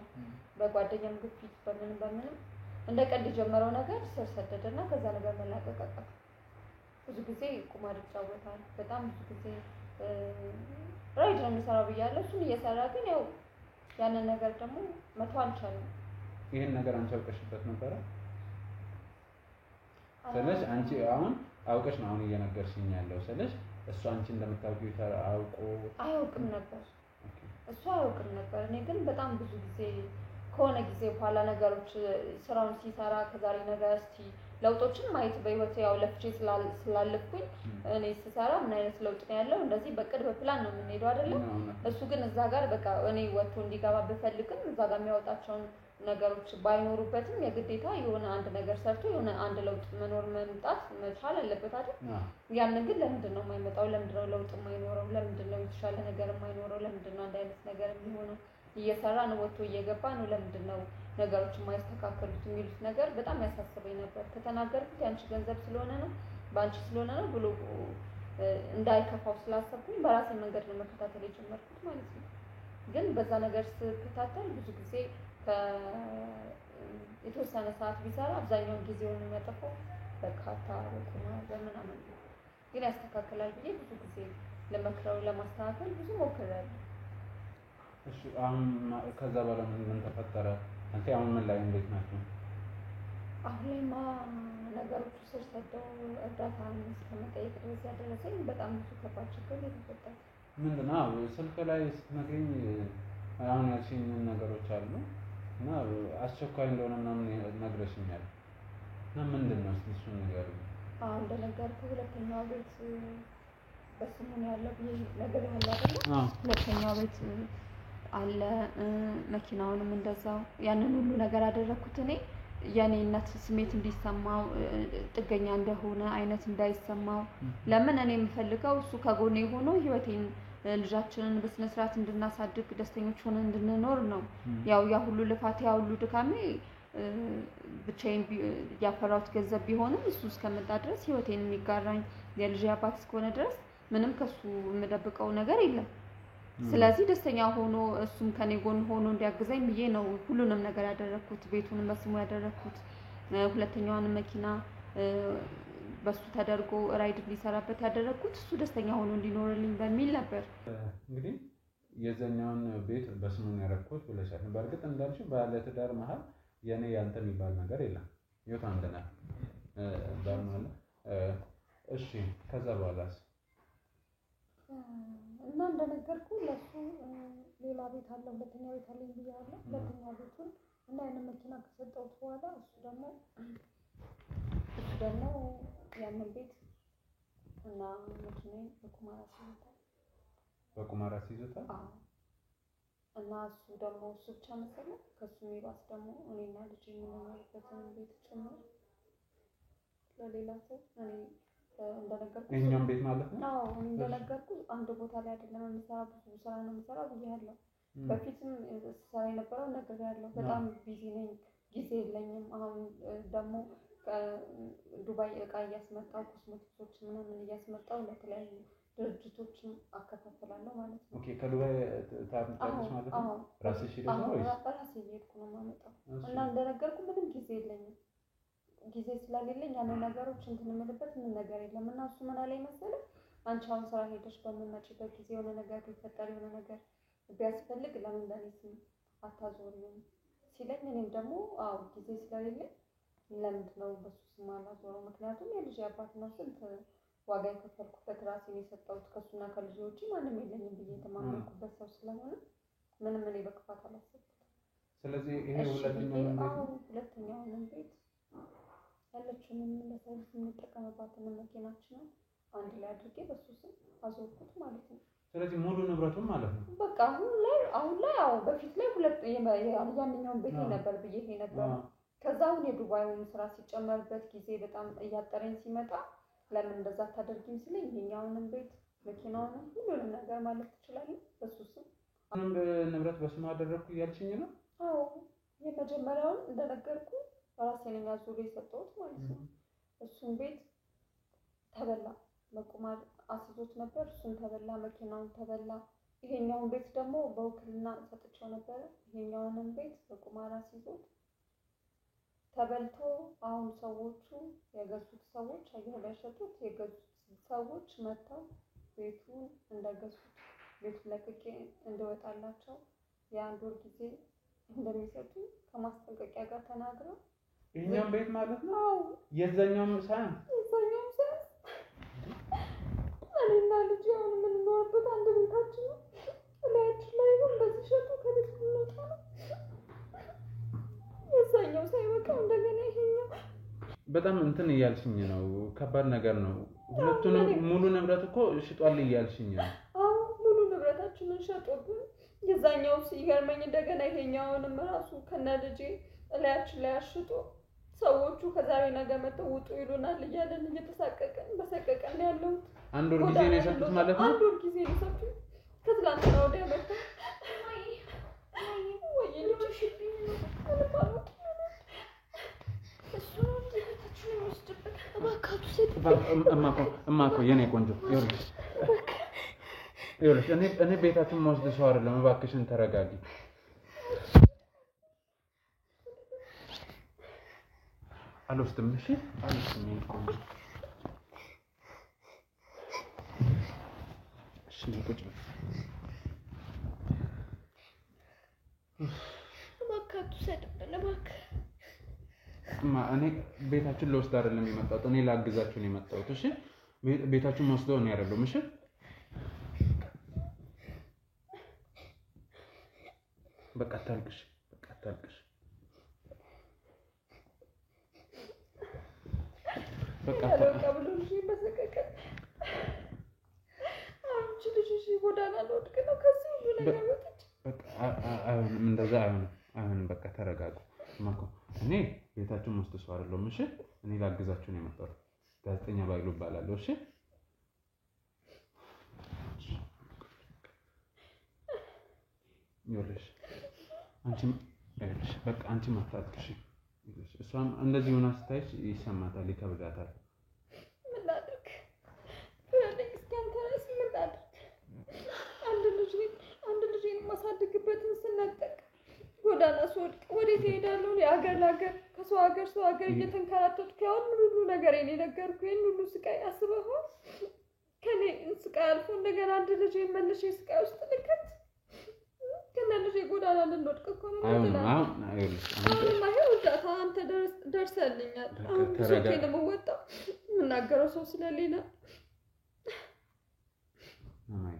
በጓደኛም ግፊት በምንም እንደ ቀልድ የጀመረው ነገር ስር ሰደደና ከዛ ነገር መላቀቅ አቃተው። ብዙ ጊዜ ቁማር ይጫወታል። በጣም ብዙ ጊዜ ራይድ ነው የሚሰራው ብያለሁ። እሱን እየሰራ ግን ያው ያንን ነገር ደግሞ መተው አልቻለም። ይሄን ነገር አንቺ አውቀሽበት ነበረ? ስለሽ አንቺ አሁን አውቀሽ ነው አሁን እየነገርሽኝ ያለው። ስለሽ እሱ አንቺ እንደምታውቂው አያውቅም ነበር። እሱ አያውቅም ነበር። እኔ ግን በጣም ብዙ ጊዜ ከሆነ ጊዜ በኋላ ነገሮች ስራውን ሲሰራ ከዛሬ ነገር እስቲ ለውጦችን ማየት በህይወት ያው ለፍቼ ስላለፍኩኝ እኔ ስሰራ ምን አይነት ለውጥ ነው ያለው እንደዚህ በቅድ በፕላን ነው የምንሄደው አይደለም። እሱ ግን እዛ ጋር በቃ እኔ ወጥቶ እንዲገባ ብፈልግም እዛ ጋር የሚያወጣቸውን ነገሮች ባይኖሩበትም የግዴታ የሆነ አንድ ነገር ሰርቶ የሆነ አንድ ለውጥ መኖር መምጣት መቻል አለበት አይደል? ያንን ግን ለምንድን ነው የማይመጣው? ለምንድን ነው ለውጥ የማይኖረው? ለምንድን ነው የተሻለ ነገር የማይኖረው? ለምንድን ነው አንድ አይነት ነገር የሚሆነው? እየሰራ ነው ወጥቶ እየገባ ነው፣ ለምንድን ነው ነገሮች የማይስተካከሉት የሚሉት ነገር በጣም ያሳስበኝ ነበር። ከተናገርኩት ያንቺ ገንዘብ ስለሆነ ነው በአንቺ ስለሆነ ነው ብሎ እንዳይከፋው ስላሰብኩኝ በራሴ መንገድ ነው መከታተል የጀመርኩት ማለት ነው። ግን በዛ ነገር ስከታተል ብዙ ጊዜ የተወሰነ ሰዓት ቢሰራ አብዛኛውን ጊዜውን የሚያጠፋው በርካታ ቁማር በምናምን ነው። ግን ያስተካክላል ብዬ ብዙ ጊዜ ለመክረው ለማስተካከል ብዙ ሞክሬያለሁ። እሺ አሁን ከዛ በኋላ ምን ተፈጠረ? አንተ አሁን ምን ላይ እንዴት ናችሁ? አሁን ላይማ ነገሮቹ ስር ሰደው እርዳታ እስከመጠየቅ ድረስ ያደረሰኝ በጣም ብዙ ከባድ ችግር የተፈጠረ ምንድን ነው? ስልክ ላይ ስትነግሪኝ አሁን ያልሽኝ ነገሮች አሉ እና አስቸኳይ እንደሆነ ምናምን ነግረሽኛል እና ምንድን ነው እሱን ነገር? እንደነገርኩህ ሁለተኛው ቤት በስሙ ነው ያለው ነገር ያለው አይደል? ሁለተኛው ቤት አለ። መኪናውንም እንደዛው ያንን ሁሉ ነገር አደረኩት እኔ የኔነት ስሜት እንዲሰማው ጥገኛ እንደሆነ አይነት እንዳይሰማው። ለምን እኔ የምፈልገው እሱ ከጎኔ ሆኖ ህይወቴን ልጃችንን በስነ ስርዓት እንድናሳድግ ደስተኞች ሆነን እንድንኖር ነው። ያው ያ ሁሉ ልፋት ያ ሁሉ ድካሜ ብቻዬን ያፈራሁት ገንዘብ ቢሆንም እሱ እስከመጣ ድረስ ህይወቴን የሚጋራኝ የልጅ አባት እስከሆነ ድረስ ምንም ከሱ የምደብቀው ነገር የለም። ስለዚህ ደስተኛ ሆኖ እሱም ከኔ ጎን ሆኖ እንዲያግዘኝ ብዬ ነው ሁሉንም ነገር ያደረኩት። ቤቱንም በስሙ ያደረኩት፣ ሁለተኛዋን መኪና በሱ ተደርጎ ራይድ እንዲሰራበት ያደረኩት እሱ ደስተኛ ሆኖ እንዲኖርልኝ በሚል ነበር። እንግዲህ የዘኛውን ቤት በስሙ ነው ያደረኩት ብለሻል። በእርግጥ እንዳልሽው ባለ ትዳር መሀል የኔ ያንተ የሚባል ነገር የለም። ህይወት አንድ ናት ባልማለ። እሺ ከዛ በኋላስ? እና እንደነገርኩ ለሱ ሌላ ቤት አለ፣ ሁለተኛ ቤት አለኝ ብያለሁ። ሁለተኛ ቤቱን እና ያንን መኪና ከሰጠሁት በኋላ እሱ ደግሞ ያንን ቤት እና መኪናዬን በቁማር አስይዞታል። አዎ። እና እሱ ደግሞ እሱ ብቻ መሰለህ ከሱ የሚባስ ደግሞ እኔና ልጅ የምንኖርበትን ቤት ጭምር ለሌላ ሰው እኔ እንደነገርኩ የኛም ቤት ማለት ነው። አዎ እንደነገርኩ አንድ ቦታ ላይ አይደለም የምሰራው፣ ብዙ ስራ ነው የምሰራው ብያለሁ። በፊትም ስራ የነበረው ነገር ያለው በጣም ቢዚ ነኝ፣ ጊዜ የለኝም። አሁን ደግሞ ዱባይ እቃ እያስመጣው ኮስሞቲክሶች ምናምን እያስመጣው ለተለያዩ ድርጅቶችም አከፋፈላለሁ ማለት ነው። ኦኬ ከዱባይ ታምጣለሽ ማለት ነው? ራስሽ ሄደሽ ነው ወይስ? ራሴ እየሄድኩ ነው የማመጣው። እና እንደነገርኩ ምንም ጊዜ የለኝም። ጊዜ ስለሌለኝ ያንን ነገሮች እንትን የምልበት ምን ነገር የለም። እና እሱ ምን አለኝ መሰለህ፣ አንቺ አሁን ስራ ሄደሽ በምትመጪበት ጊዜ የሆነ ነገር ቢፈጠር የሆነ ነገር ቢያስፈልግ ለምን ለኔ ስም አታዞሪም ሲለኝ፣ እኔም ደግሞ አዎ ጊዜ ስለሌለኝ ለምንድን ነው በሱ ስም አላዞረው? ምክንያቱም የልጅ አባት ነው፣ ስንት ዋጋ የከፈልኩበት ራሴን የሰጠሁት ከሱና ከልጅ ውጪ ማንም የለኝም ብዬ የተማመንኩበት ሰው ስለሆነ ምንም እኔ በክፋት አላሰብኩትም። ስለዚህ ይሄ ሁለተኛውን ቤት ያለችንን ለሰርቪስ የምንጠቀምባትን መኪናችንን አንድ ላይ አድርጌ በሱ ስም አዞርኩት ማለት ነው። ስለዚህ ሙሉ ንብረቱን ማለት ነው። በቃ አሁን ላይ አዎ፣ በፊት ላይ ያንኛውን ቤት ነበር ብዬ ነበር። ከዛ አሁን የዱባዩን ስራ ሲጨመርበት ጊዜ በጣም እያጠረኝ ሲመጣ ለምን እንደዛ ታደርጊም ሲለኝ ይሄኛውንም ቤት መኪናውንም ሁሉንም ነገር ማለት ትችላለህ በሱ ስም ንብረት በስሙ አደረኩ እያልሽኝ ነው? አዎ የመጀመሪያውን እንደነገርኩ ራሴ ነኝ አዙሬ የሰጠሁት ማለት ነው። እሱን ቤት ተበላ፣ በቁማር አስይዞት ነበር፣ እሱን ተበላ፣ መኪናውን ተበላ። ይሄኛውን ቤት ደግሞ በውክልና ሰጥቼው ነበረ። ይሄኛውንም ቤት በቁማር አስይዞት ተበልቶ አሁን ሰዎቹ የገዙት ሰዎች አየር ላይ ሸጡት። የገዙት ሰዎች መጥተው ቤቱን እንደገዙት ቤቱን ለቅቄ እንደወጣላቸው የአንድ ወር ጊዜ እንደሚሰጡ ከማስጠንቀቂያ ጋር ተናግረው ይሄኛው ቤት ማለት ነው። አዎ የዛኛውም ሳይሆን እኔና ልጅ አሁን የምንኖርበት አንድ ቤታችን ነው። ላያችን ላይ ነው እንደዚህ ሸጡ ከቤት እንወጣ ነው። የዛኛው ሳይበቃው እንደገና ይሄኛው በጣም እንትን እያልሽኝ ነው። ከባድ ነገር ነው። ሁለቱንም ሙሉ ንብረት እኮ ሽጧል እያልሽኝ ነው። አዎ ሙሉ ንብረታችንን ሸጦብን። የዛኛው ሲገርመኝ እንደገና ይሄኛውንም ራሱ ከነ ልጄ ላያችን ላይ አሽጦ ሰዎቹ ከዛሬ ነገ መተው ውጡ ይሉናል እያለን እየተሳቀቀን በሰቀቀን ያለው አንድ ወር ጊዜ ነው የሰጡት ማለት ነው። አንድ ወር ጊዜ ነው የሰጡት። ከትላንትና ወዲያ መተው እማኮ የኔ ቆንጆ ይኸውልሽ እኔ ቤታችን መወስድ ሰው አይደለም። እባክሽን ተረጋጊ። አልወስድም። እሺ አልወስድም። እሺ ቁጭ በል። እባክህ አትውሰድብን እባክህ። እኔ ቤታችን ልወስድ አይደለም የመጣሁት፣ እኔ ላግዛችሁ ነው የመጣሁት። እሺ ቤታችን ወስደው ነው ያደረገው። እሺ በቃ አታልቅሽ፣ በቃ አታልቅሽ። በቃ ጎዳና ልወድቅ ነው ከዚህ ሁሉ ነገር ወጥቼ። በቃ አይሆንም፣ እንደዛ አይሆንም። በቃ ተረጋጉ። ማኮ እኔ ቤታችሁን ውስጥ ሰው አይደለሁም። እሺ እኔ ላግዛችሁ ነው የመጣሁት። ጋዜጠኛ ባይሉ እባላለሁ። እሺ ይኸውልሽ በቃ አንቺም አታልቅሽ። እሷም እንደዚህ ሆና ስታይሽ ይሰማታል፣ ይከብዳታል። ምን ላድርግ? እስኪ አንተ ራስህ ምን ላድርግ? አንድ ልጅ የማሳድግበትን ስነጠቅ ጎዳና ስወድቅ ወዴት እሄዳለሁ? የሀገር ለሀገር ከሰው ሀገር እየተንከራተትኩ ያሁን ሁሉ ነገር የነገርኩህ ይህን ሁሉ ስቃይ አስበኸዋል? ከኔ ስቃይ አልፎ እንደገና አንድ ልጅ መልሼ ስቃይ ውስጥ ልከት ከነ ልጅ ጎዳና ልንወድቅ እኮ ነው። አሁንማ ይኸው እርዳታ አንተ ደርሰልኛል። አሁን ብሶቴን ለመወጣው የምናገረው ሰው ስለሌለ ማማዬ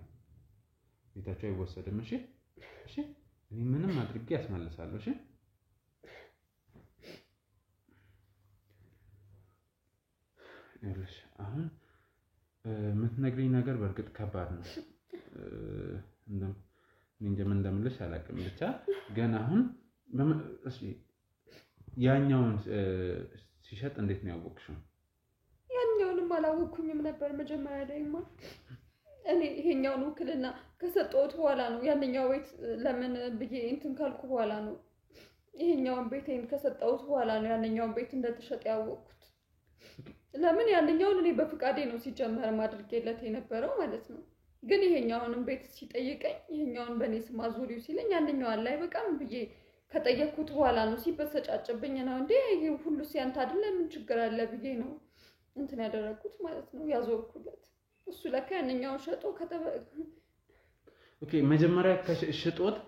ቤታቸው አይወሰድም። እሺ እኔ ምንም አድርጌ ያስመልሳለሁ። እሺ ይኸውልሽ አሁን የምትነግሪኝ ነገር በእርግጥ ከባድ ነው። እንጃ ምን እንደምልሽ አላውቅም። ብቻ ግን አሁን እሺ ያኛውን ሲሸጥ እንዴት ነው ያወቅሽው? ያኛውንም አላወኩኝም ነበር መጀመሪያ ላይማ። እኔ ይሄኛውን ውክልና ከሰጠሁት በኋላ ነው ያንኛው ቤት ለምን ብዬ እንትን ካልኩ በኋላ ነው ይሄኛውን ቤቴን ከሰጠሁት በኋላ ነው ያንኛውን ቤት እንደተሸጠ ያወቅኩት። ለምን ያንኛውን እኔ በፍቃዴ ነው ሲጀመር ማድረግለት የነበረው ማለት ነው። ግን ይሄኛውንም ቤት ሲጠይቀኝ ይሄኛውን በእኔ ስም አዙሪው ሲለኝ ያንኛውን ላይ በቃም ብዬ ከጠየቅኩት በኋላ ነው ሲበሰጫጭብኝ ነው እንዴ ይሄ ሁሉ ሲያንተ አይደለ ምን ችግር አለ ብዬ ነው እንትን ያደረኩት ማለት ነው ያዞርኩለት። እሱ ለካ ያንኛውን ሸጦ ኦኬ መጀመሪያ ሽጦት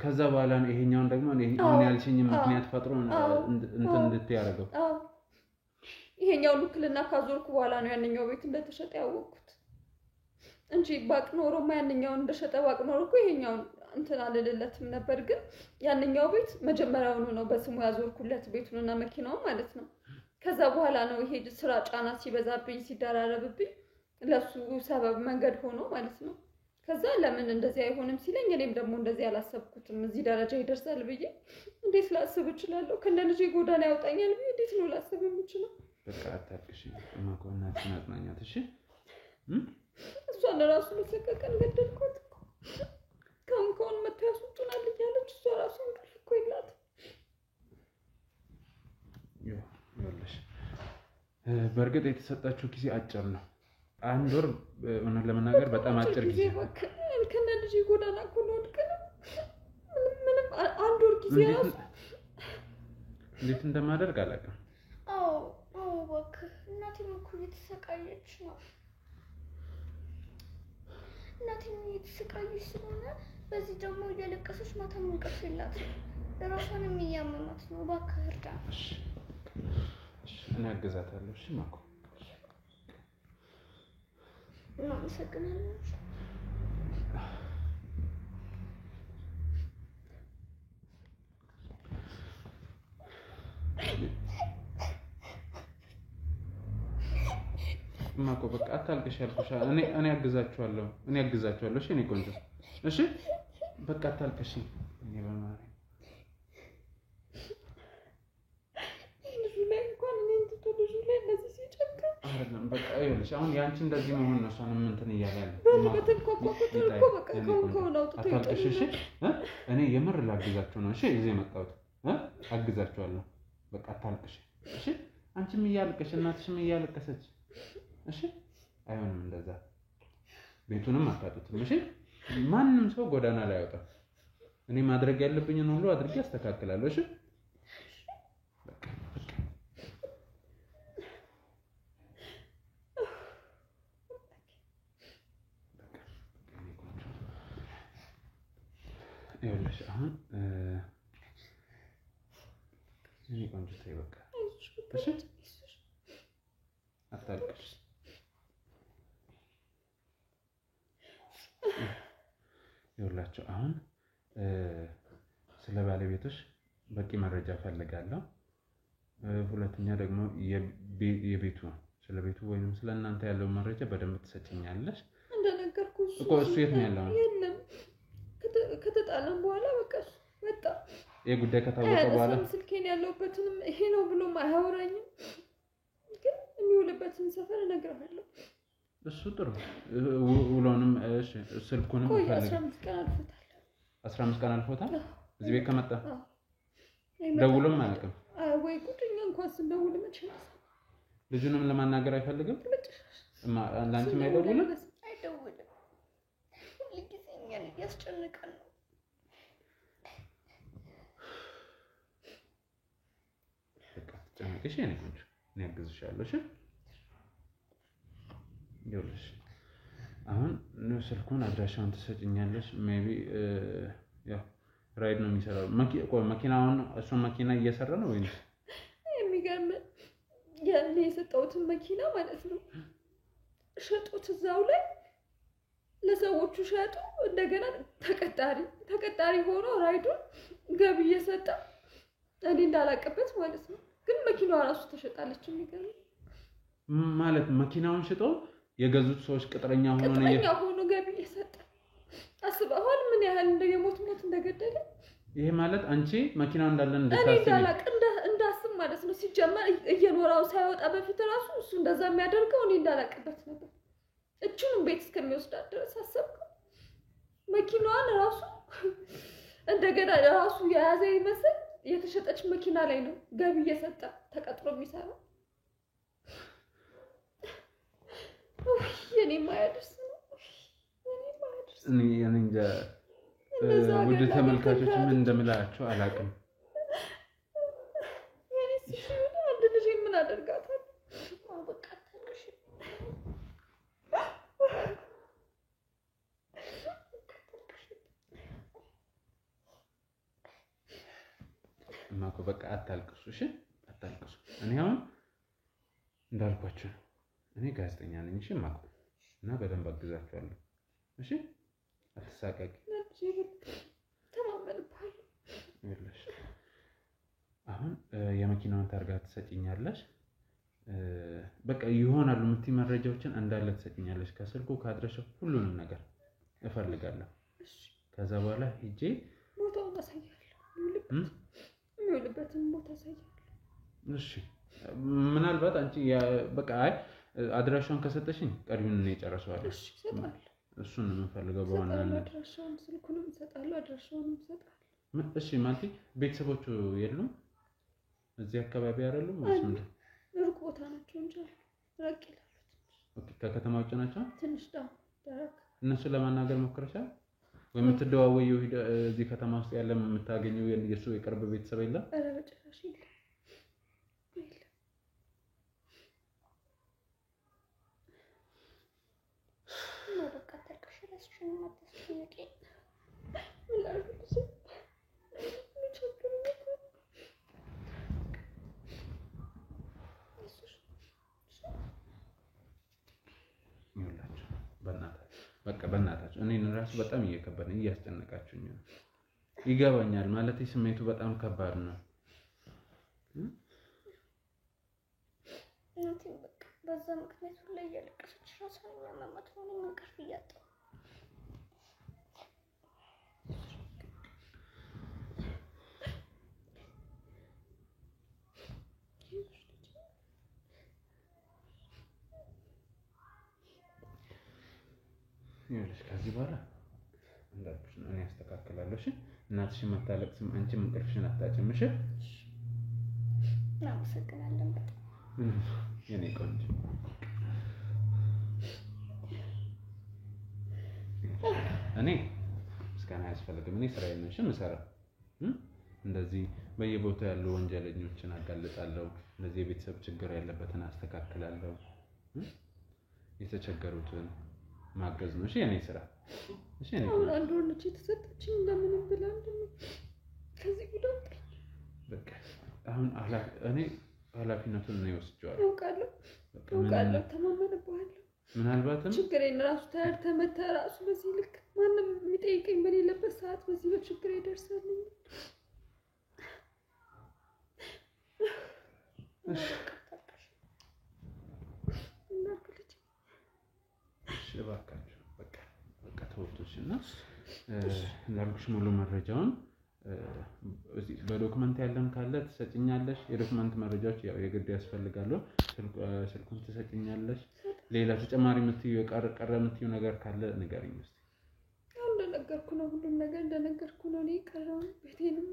ከዛ በኋላ ነው ይሄኛውን ደግሞ አሁን ያልሽኝ ምክንያት ፈጥሮ እንትን እንድትያረገው። ይሄኛው ውክልና ካዞርኩ በኋላ ነው ያንኛው ቤት እንደተሸጠ ያወቅኩት እንጂ ባቅ ኖሮማ ያንኛውን እንደሸጠ ባቅ ኖሮ እኮ ይሄኛውን እንትን አልልለትም ነበር። ግን ያንኛው ቤት መጀመሪያውኑ ነው በስሙ ያዞርኩለት ቤቱንና መኪናውን ማለት ነው። ከዛ በኋላ ነው ይሄ ስራ ጫና ሲበዛብኝ ሲደራረብብኝ ለሱ ሰበብ መንገድ ሆኖ ማለት ነው። ከዛ ለምን እንደዚህ አይሆንም ሲለኝ እኔም ደግሞ እንደዚህ አላሰብኩትም እዚህ ደረጃ ይደርሳል ብዬ እንዴት ላስብ እችላለሁ? ከነ ልጄ ጎዳና ያወጣኛል ብዬ እንዴት ነው ላስብ የምችለው? በቃ አታልቅሽ ማቆናችን አጥናኛት። እሺ እሷን ራሱ ለሰቀቀን ገደልኳት እኮ ከውን መጥቶ ያስወጡናል እያለች እሷ ራሱ እንቅልፍ እኮ የላትም። ይኸውልሽ በእርግጥ የተሰጣችሁ ጊዜ አጭር ነው። አንድ ወር እውነት ለመናገር በጣም አጭር ጊዜ ነው። ከነ ልጄ ጎዳና እኮ ልወድቅ ነው። ምንም አንድ ወር ጊዜ ራሱ እንዴት እንደማደርግ አላውቅም። አዎ እባክህ እናቴም እኮ እየተሰቃየች ነው። እናቴም እየተሰቃየች ስለሆነ በዚህ ደግሞ እያለቀሰች ማታም እንቅልፍ የላትም። ራሷንም እያመማት ነው። እባክህ እርዳን። እሺ እኔ አግዛታለሁ። እሺ ማኮ እናመሰግናለን። ማኮ በቃ አታልቅሽ ያልኩሽ። እኔ አግዛችኋለሁ። እሺ እኔ ቆንጆ። እሺ በቃ አታልቅሽ። እኔ በማሪ ልጁ ላይ እንኳን እኔ እንትቶ ልጁ ላይ እንደዚህ ሲጨክን አይደለም። በቃ ይኸውልሽ አሁን ያንቺ እንደዚህ መሆን ነው እሷንም እንትን እያለ ያለ በተንኳኳኩት እኮ በቃ ከውን አውጥቶ አታልቅሽ። እሺ እኔ የምር ላግዛችሁ ነው። እሺ እዚህ የመጣሁት አግዛችኋለሁ። በቃ አታልቅሽ። እሺ አንቺም እያለቀሽ እናትሽም እያለቀሰች እሺ አይሆንም እንደዛ። ቤቱንም አታጡትም። እሺ ማንም ሰው ጎዳና ላይ አይወጣም። እኔ ማድረግ ያለብኝን ሁሉ አድርጌ አስተካክላለሁ። እሺ በቃ ይኸውልሽ አሁን እኔ ቆንጆ ተይ በቃ እሺ አታልቅሽ። ይኸውላችሁ አሁን ስለ ባለቤቶች በቂ መረጃ ፈልጋለሁ። ሁለተኛ ደግሞ ስለ ቤቱ ወይንም ስለ እናንተ ያለው መረጃ በደንብ ትሰጪኛለሽ። እኔ እንደነገርኩህ እኮ እሱ የት ነው ያለው? የለም ከተጣላን በኋላ በቃ ወጣ። ይሄ ጉዳይ ከታወቀ በኋላ ስልኬን ያለውበትንም ይሄ ነው ብሎም አያወራኝም። ግን የሚውልበትን ሰፈር እነግርሃለሁ። እሱ ጥሩ ውሎንም እሺ ስልኩንም ቆይ ፈልግ 15 ቀን አልፎታል። 15 ቀን አልፎታል እዚህ ቤት ከመጣ ደውሎም አያውቅም። ወይ ጉድኛ እንኳን ስንደውል መቼ ነው ልጁንም ለማናገር አይፈልግም። ላንቺም አይደውልም አይደውልም። ሁልጊዜ እኛን እያስጨነቀን ነው። በቃ ተጨነቅሽ የኔ ቆንጆ እኔ አግዝሻለሁ። እሺ ይኸውልሽ አሁን ስልኩን አድራሻውን ትሰጭኛለሽ። ሜቢ ያው ራይድ ነው የሚሰራው መኪናውን እሱ መኪና እየሰራ ነው ወይስ የሚገርም ያኔ የሰጠሁትን መኪና ማለት ነው ሸጡት እዛው ላይ ለሰዎቹ ሸጡ። እንደገና ተቀጣሪ ሆኖ ራይዱን ገቢ እየሰጠ እኔ እንዳላቀበት ማለት ነው። ግን መኪናዋ ራሱ ተሸጣለች። የሚገርም ማለት መኪናውን ሽጦ የገዙት ሰዎች ቅጥረኛ ሆኖ ገቢ እየሰጠ አስበዋል ምን ያህል እንደየሞት እንደገደለ። ይሄ ማለት አንቺ መኪናው እንዳለ እኔ እንዳላቅ እንዳስብ ማለት ነው። ሲጀመር እየኖራው ሳይወጣ በፊት ራሱ እሱ እንደዛ የሚያደርገው እኔ እንዳላቅበት ነበር። እቹንም ቤት እስከሚወስዳት ድረስ አሰብኩ። መኪናዋን ራሱ እንደገና ራሱ የያዘ ይመስል የተሸጠች መኪና ላይ ነው ገቢ እየሰጠ ተቀጥሮ የሚሰራው። የኔ ማያደርስ ነው። እኔ እንጃ ውድ ተመልካቾች ምን እንደምላችሁ አላውቅም። አንድ ልጅ ምን አደርጋታለሁ? በቃ ተንከሽ ማኮ በቃ አታልቅሱ። እሺ አታልቅሱ። እኔ አሁን እንዳልኳችሁ እኔ ጋዜጠኛ ነኝ። እሺ ማኮ እና በደንብ አግዛችኋለሁ። እሺ አትሳቀቂ። ተማመንብሃለሁ። ይኸውልሽ አሁን የመኪናውን ታርጋ ትሰጪኛለሽ። በቃ ይሆናሉ የምትይ መረጃዎችን እንዳለ ትሰጪኛለሽ። ከስልኩ ከአድራሻው ሁሉንም ነገር እፈልጋለሁ። ከዛ በኋላ ሂጄ ቦታውን አሳያለሁ። የሚውልበትን ቦታ አሳያለሁ። እሺ ምናልባት አንቺ በቃ አይ አድራሻውን ከሰጠሽኝ ቀሪውን እኔ እጨርሰዋለሁ። እሺ እሰጣለሁ። እሱን ነው የምፈልገው በዋናነት። አድራሻውን ስልኩንም እሰጣለሁ፣ አድራሻውንም እሰጣለሁ። እሺ ማለት ቤተሰቦቹ የሉም እዚህ አካባቢ አይደሉም ወይስ ምንድን? ሩቅ ቦታ ናቸው እንጂ ራቅ ይላሉ። ኦኬ ከከተማ ውጭ ናቸው ትንሽ ደረቅ። እነሱ ለማናገር ሞክረሻል ወይ? የምትደዋወይው እዚህ ከተማ ውስጥ ያለ የምታገኘው የእሱ የቅርብ ቤተሰብ የለም? ኧረ በጭራሽ የለም። በቃ ተንከሽ ለስሽን ማተስኪ በእናታችሁ እኔን ራሱ በጣም እየከበደኝ እያስጨነቃችሁኝ ነው። ይገባኛል ማለት ስሜቱ በጣም ከባድ ነው። እናቴ በቃ በዛ ምክንያት ሁላ እያለቀሰች ራሷን ያመማት ነው። እንቅልፍ እያጣሁ ይኸውልሽ ከዚህ በኋላ እንዳልኩሽ ነው እኔ አስተካክላለሁ። እሺ እናትሽን መታለቅስም አንቺም እንቅልፍሽን አታጭም። እሺ እናመሰግናለን በጣም የኔ ቆንጆ። እኔ ምስጋና አያስፈልግም። እኔ ስራዬን ነው የምሰራው። እንደዚህ በየቦታው ያሉ ወንጀለኞችን አጋልጣለሁ። እንደዚህ የቤተሰብ ችግር ያለበትን አስተካክላለሁ። የተቸገሩትን ማገዝ ነው። እሺ የኔ ስራ። እሺ የኔ አሁን አንድ ወንድ የተሰጠችኝ እንደምንም ብላ ከዚህ ጉዳት በቃ አሁን እኔ ኃላፊነቱን ነው ወስጄዋለሁ። አውቃለሁ፣ ተማመንብሃለሁ። ምናልባትም ችግሬን ራሱ ተመተህ ራሱ በዚህ ልክ ማንም የሚጠይቀኝ በሌለበት ሰዓት በዚህ በችግር ይደርሳል። እባካችሁ እና እንዳልኩሽ ሙሉ መረጃውን እዚህ በዶክመንት ያለን ካለ ትሰጭኛለሽ። የዶክመንት መረጃዎች ያው የግድ ያስፈልጋሉ። ስልኩን ትሰጭኛለሽ። ሌላ ተጨማሪ የምትይው የቀረ የምትይው ነገር ካለ ንገሪኝ እስኪ። ያው እንደነገርኩ ነው፣ ሁሉም ነገር እንደነገርኩ ነው። እኔ የቀረውን ቤቴንም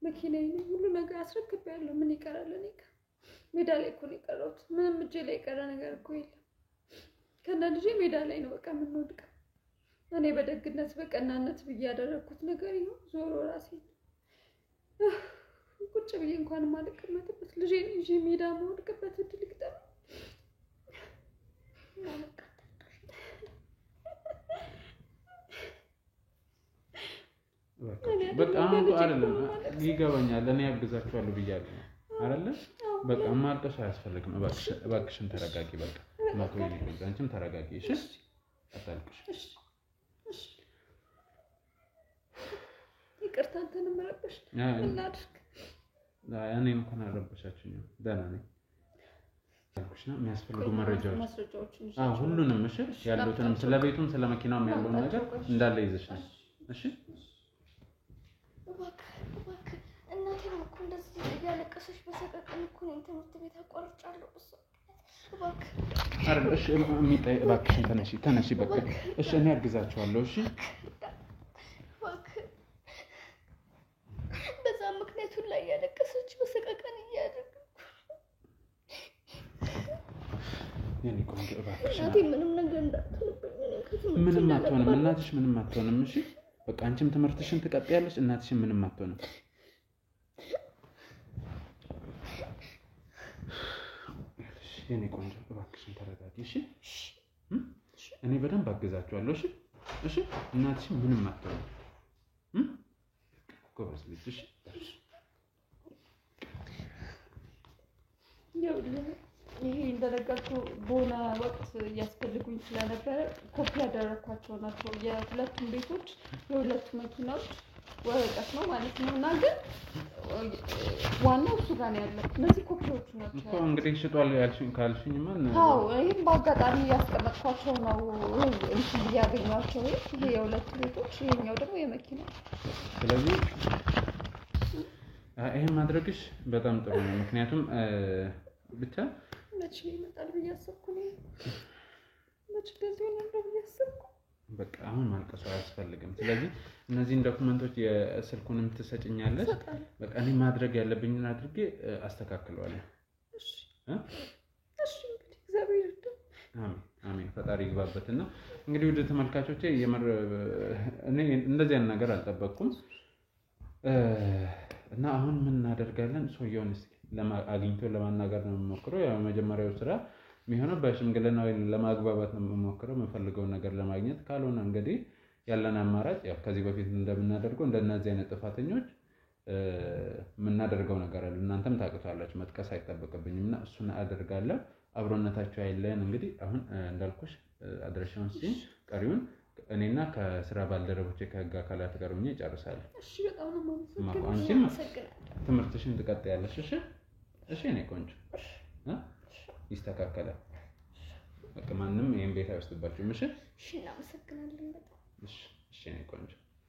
መኪናዬንም ሁሉ ነገር አስረክቤያለሁ። ምን ይቀራል? እኔ ሜዳ ላይ እኮ ነው የቀረሁት። ምንም እጄ ላይ የቀረ ነገር እኮ የለም። ከነ ልጄ ሜዳ ላይ ነው በቃ የምንወድቀው። እኔ በደግነት በቀናነት ብዬ ያደረኩት ነገር ይሁን ዞሮ ራሴ ቁጭ ብዬ እንኳን ማልቀመጥበት ልጄን ይዤ ሜዳ የምወድቅበት እድል ይግጠም። በቃ አሁን አይደለም ይገባኛል። እኔ ያግዛችኋለሁ ብያለሁ አይደለ? በቃ ማልቀስ አያስፈልግም። እባክሽን ተረጋጊ። በቃ ማቶ ይልኝ አንቺም ተረጋጊ። እሺ አታልቅሽ። እሺ ይቅርታ አንተንም ረበሽ እናድርግ። እኔ እንኳን አልረበሻችሁኝም፣ ደህና ነኝ። አልኩሽና የሚያስፈልጉ መረጃዎችን ሁሉንም እሺ፣ ያሉትንም ስለ ቤቱም ስለ መኪናውም ያለውን ነገር እንዳለ ይዘሽ ነው። እሺ እባክህ እናቴም እኮ እንደዚህ እያለቀሰች በሰቀቀን እኮ ነው ትምህርት ቤት አቋርጫለሁ። እባክህ አይደል? እሺ እባክሽን ተነሺ በቃ እሺ፣ እኔ አግዛችኋለሁ። እሺ እባክህ በዛ ምክንያት ሁላ እያለቀሰች በሰቀቀን እያደረገ የኔ ቆንጆ እባክሽ እናቴ ምንም ነገር እንዳትልብኝ። ምንም አትሆንም እናትሽ፣ ምንም አትሆንም። እሺ በቃ አንቺም ትምህርትሽን ትቀጥያለሽ፣ እናትሽን ምንም አትሆንም። የኔ ቆንጆ እባክሽን ተረጋጊ። እሺ እኔ በደንብ አግዛችኋለሁ። እሺ እሺ እናትሽን ምንም አትሆንም። ጎበዝ ልጅ። እሺ ይሄ እንደነገርኩ በሆነ ወቅት እያስፈልጉኝ ስለነበረ ኮፒ ያደረኳቸው ናቸው። የሁለቱም ቤቶች የሁለቱ መኪናዎች ወረቀት ነው ማለት ነው። እና ግን ዋናው እሱ ጋር ነው ያለው። እነዚህ ኮፒዎቹ ናቸው እኮ እንግዲህ ሽጧል ካልሽኝ ማን? አዎ ይሄም በአጋጣሚ ያስቀመጥኳቸው ነው። እንትን ያገኟቸው ይሄ የሁለቱ ቤቶች፣ ይሄኛው ደግሞ የመኪና። ስለዚህ ይሄን ማድረግሽ በጣም ጥሩ ነው። ምክንያቱም ብቻ መቼ ይመጣል ብዬ አሰብኩ ነው። መቼ እንደዚህ ሆነ ብዬ አሰብኩ። በቃ አሁን ማልቀሱ አያስፈልግም። ስለዚህ እነዚህን ዶክመንቶች የስልኩንም ትሰጭኛለሽ። በቃ እኔ ማድረግ ያለብኝን አድርጌ አስተካክለዋለሁ። እሺ እሺ እንግዲህ እግዚአብሔር ይርዳው። አሜን። ፈጣሪ ይግባበትና እንግዲህ ወደ ተመልካቾቼ እኔ እንደዚህ አይነት ነገር አልጠበቅኩም እና አሁን ምን እናደርጋለን? ሰውየውን አግኝቶ ለማናገር ነው የምሞክረው። ያው መጀመሪያው ስራ የሚሆነው በሽምግልና ወይ ለማግባባት ነው የምሞክረው፣ የምፈልገውን ነገር ለማግኘት። ካልሆነ እንግዲህ ያለን አማራጭ ያው ከዚህ በፊት እንደምናደርገው እንደነዚህ አይነት ጥፋተኞች የምናደርገው ነገር አለ። እናንተም ታውቁታላችሁ፣ መጥቀስ አይጠበቅብኝም እና እሱን አደርጋለሁ። አብሮነታችሁ አይለየን። እንግዲህ አሁን እንዳልኩሽ አድራሻውን ስጪኝ፣ ቀሪውን እኔና ከስራ ባልደረቦቼ ከህግ አካላት ጋር ሆኜ እጨርሳለሁ። እሺ በጣም ነው የማመሰግነው። አንቺም ትምህርትሽን ትቀጥያለሽ። እሺ እሺ እኔ ቆንጆ ይስተካከላል። በቃ ማንም ይሄን ቤት አይወስድባችሁም። እሺ እናመሰግናለን በጣም። እሺ እኔ ቆንጆ